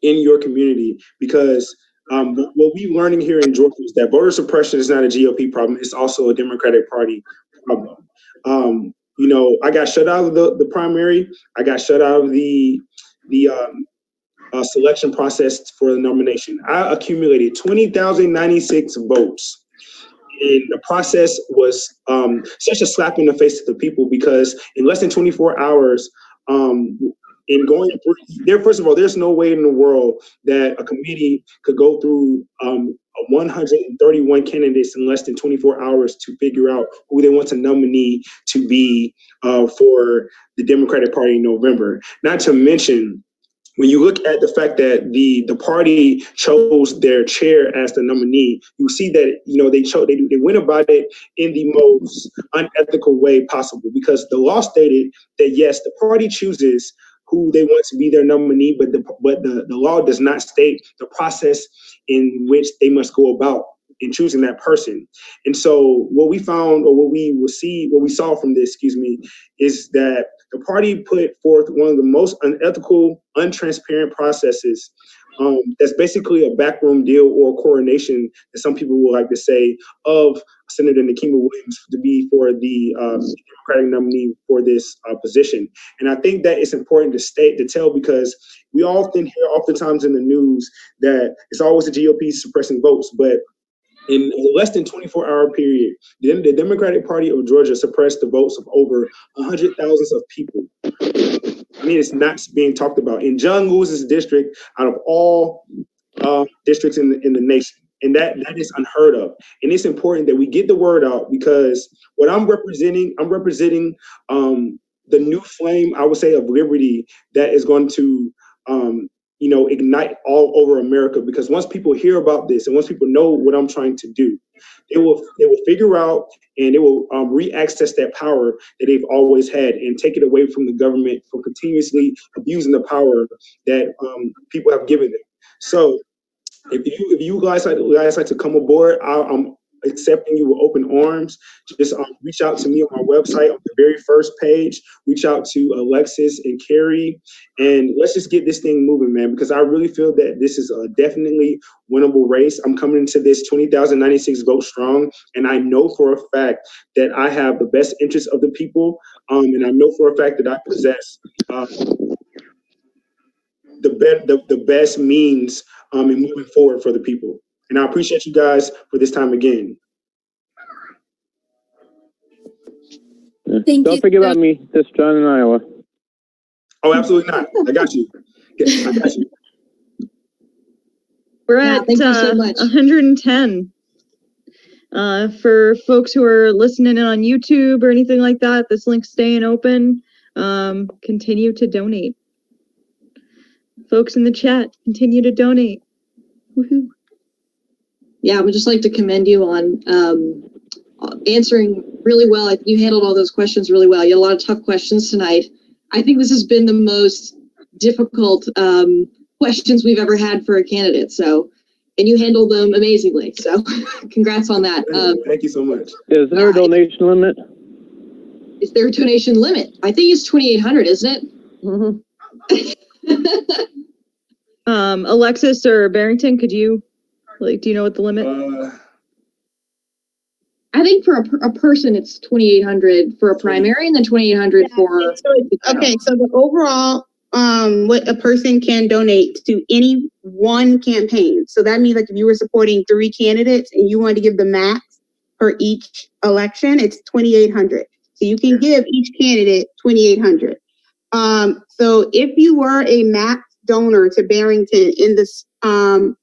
in your community, because what we're learning here in Georgia is that voter suppression is not a GOP problem. It's also a Democratic Party problem. I got shut out of the primary. I got shut out of the selection process for the nomination. I accumulated 20,096 votes. And the process was such a slap in the face to the people, because in less than 24 hours, in going through there, first of all, there's no way in the world that a committee could go through 131 candidates in less than 24 hours to figure out who they want to nominate to be for the Democratic Party in November. Not to mention, when you look at the fact that the party chose their chair as the nominee, you see that they went about it in the most unethical way possible, because the law stated that yes, the party chooses who they want to be their nominee, but the law does not state the process in which they must go about in choosing that person. And so what we found, or what we saw from this, is that the party put forth one of the most unethical, untransparent processes. That's basically a backroom deal or coronation, that some people would like to say, of Senator Nikema Williams to be for the Democratic nominee for this position. And I think that it's important to tell, because we often hear oftentimes in the news that it's always the GOP suppressing votes, but in a less than 24-hour period, the Democratic Party of Georgia suppressed the votes of over 100,000 of people. I mean, it's not being talked about. In John Lewis's district, out of all districts in the nation, and that is unheard of. And it's important that we get the word out, because what I'm representing the new flame, I would say, of liberty that is going to ignite all over America. Because once people hear about this, and once people know what I'm trying to do, they will figure out, and they will re-access that power that they've always had, and take it away from the government from continuously abusing the power that people have given them. So if you guys like to come aboard, I'm accepting you with open arms. Just reach out to me on my website on the very first page. Reach out to Alexis and Carrie, and let's just get this thing moving, man, because I really feel that this is a definitely winnable race. I'm coming into this 20,096 votes strong, and I know for a fact that I have the best interest of the people, and I know for a fact that I possess the best means in moving forward for the people. And I appreciate you guys for this time again. All Don't forget about me, this John in Iowa. Oh, absolutely not. I got you. I got you. We're at thank you so much. 110. For folks who are listening in on YouTube or anything like that, this link's staying open. Continue to donate. Folks in the chat, continue to donate. Woohoo. Yeah, I would just like to commend you on answering really well. I think you handled all those questions really well. You had a lot of tough questions tonight. I think this has been the most difficult questions we've ever had for a candidate. So, and you handled them amazingly. So, congrats on that. Thank you so much. Is there a donation limit? Is there a donation limit? I think it's 2,800, isn't it? Alexis or Barrington, could you, do you know what the limit? I think for a person, it's 2,800 for a primary, and then 2,800 for. Okay, so the overall, what a person can donate to any one campaign. So that means like if you were supporting 3 candidates and you wanted to give the max for each election, it's 2,800. So you can give each candidate 2,800. So if you were a max donor to Barrington in this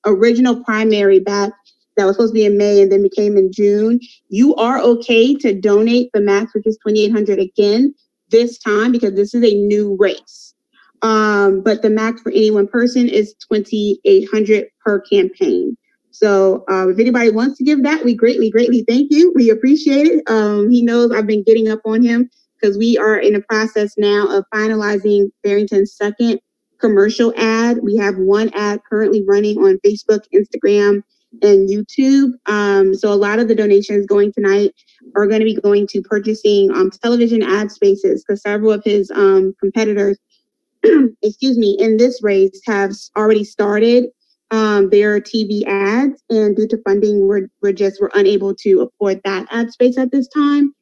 original primary batch that was supposed to be in May and then became in June, you are okay to donate the max, which is 2,800 again this time because this is a new race. But the max for any one person is 2,800 per campaign. So if anybody wants to give that, we greatly thank you. We appreciate it. He knows I've been getting up on him because we are in the process now of finalizing Barrington's second commercial ad. We have one ad currently running on Facebook, Instagram, and YouTube. So a lot of the donations going tonight are going to be going to purchasing television ad spaces because several of his competitors, excuse me, in this race have already started their TV ads, and due to funding, we're unable to afford that ad space at this time.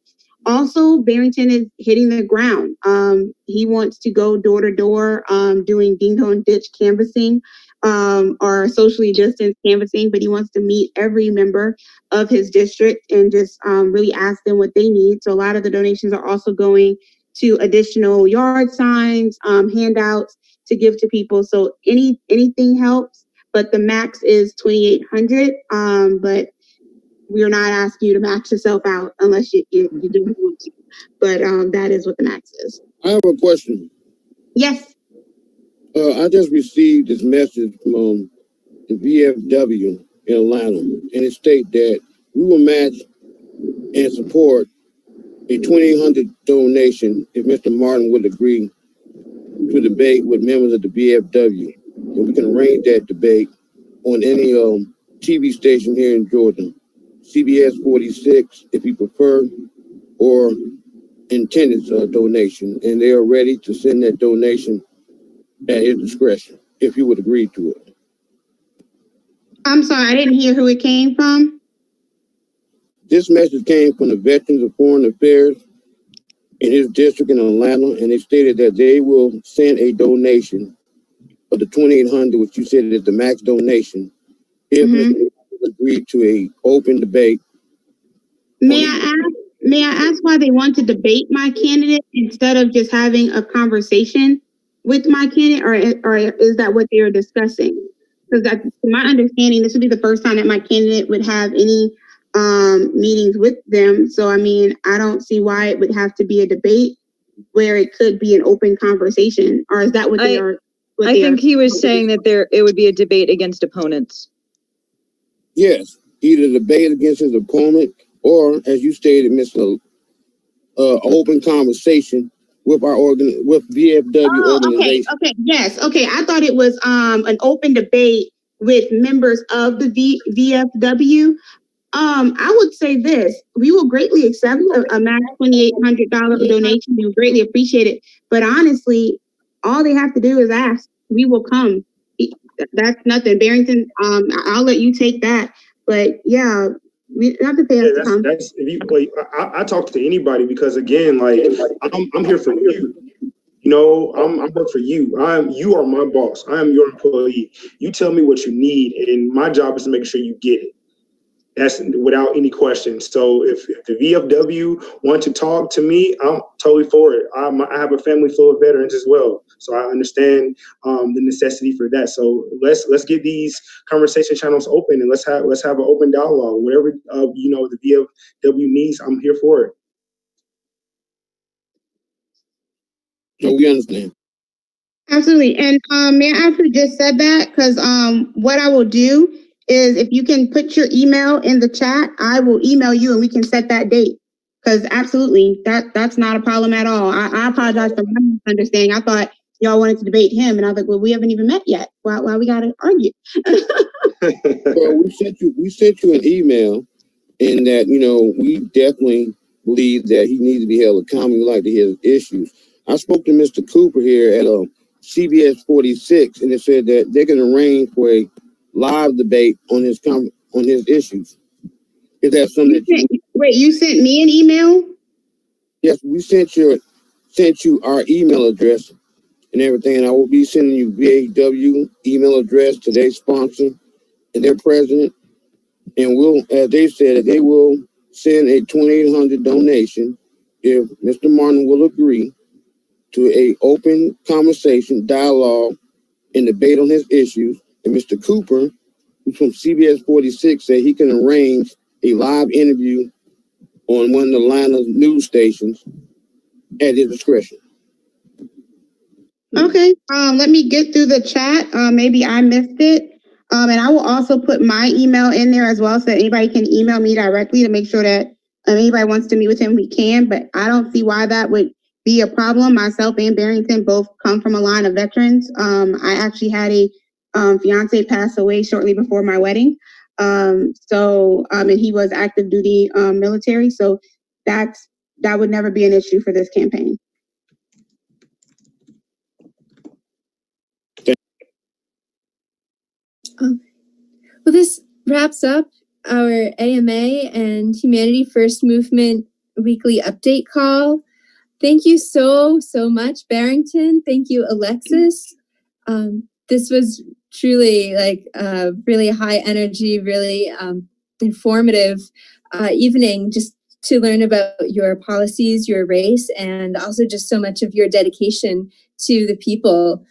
Also, Barrington is hitting the ground. He wants to go door to door, doing dingo and ditch canvassing, or socially distanced canvassing, but he wants to meet every member of his district and just really ask them what they need. So a lot of the donations are also going to additional yard signs, handouts to give to people. So anything helps, but the max is 2,800. But we are not asking you to max yourself out unless you do want to. But that is what the max is. I have a question. Yes. I just received this message from the VFW in Atlanta, and it states that we will match and support a 2,800 donation if Mr. Martin would agree to debate with members of the VFW. And we can arrange that debate on any TV station here in Georgia. CBS 46, if you prefer, or intended donation, and they are ready to send that donation at his discretion, if you would agree to it. I'm sorry, I didn't hear who it came from. This message came from the Veterans of Foreign Affairs in his district in Atlanta, and they stated that they will send a donation of the 2,800, which you said is the max donation, if Mr. agree to a open debate. May I ask why they want to debate my candidate instead of just having a conversation with my candidate, or is that what they are discussing? Because to my understanding, this would be the first time that my candidate would have any meetings with them. So I mean, I don't see why it would have to be a debate where it could be an open conversation. Or is that what they are? I think he was saying that it would be a debate against opponents. Yes, either debate against his opponent, or as you stated, Mr. Open conversation with our with VFW organization. Okay, yes, okay. I thought it was an open debate with members of the VFW. I would say this: we will greatly accept a max $2,800 donation. We will greatly appreciate it. But honestly, all they have to do is ask. We will come. That's nothing, Barrington. I'll let you take that. But yeah, we have to pay us to come. That's if you like. I talk to anybody because again, like I'm here for you. You know, I work for you. You are my boss. I am your employee. You tell me what you need, and my job is to make sure you get it. That's without any question. So if the VFW want to talk to me, I'm totally for it. I have a family full of veterans as well, so I understand the necessity for that. So let's get these conversation channels open and let's have an open dialogue. Whatever the VFW needs, I'm here for it. So we understand. Absolutely. And may I ask who just said that? Because what I will do is if you can put your email in the chat, I will email you and we can set that date. Because absolutely, that's not a problem at all. I apologize for my misunderstanding. I thought y'all wanted to debate him, and I was like, well, we haven't even met yet. Why we gotta argue? Well, we sent you an email, in that we definitely believe that he needs to be held accountable. We like to hear his issues. I spoke to Mr. Cooper here at CBS 46, and it said that they're going to arrange for a live debate on his issues. Is that something Wait, you sent me an email? Yes, we sent you our email address and everything, and I will be sending you VAW email address to their sponsor and their president, and we'll, as they said, they will send a $2,800 donation if Mr. Martin will agree to a open conversation, dialogue, and debate on his issues. And Mr. Cooper, who's from CBS 46, said he can arrange a live interview on one of the Atlanta news stations at his discretion. Okay. Let me get through the chat. Maybe I missed it. And I will also put my email in there as well, so that anybody can email me directly to make sure that anybody wants to meet with him, we can. But I don't see why that would be a problem. Myself and Barrington both come from a line of veterans. I actually had a fiance pass away shortly before my wedding. And he was active duty military. So that would never be an issue for this campaign. Well, this wraps up our AMA and Humanity First Movement weekly update call. Thank you so much, Barrington. Thank you, Alexis. This was truly really high energy, really informative evening, just to learn about your policies, your race, and also just so much of your dedication to the people.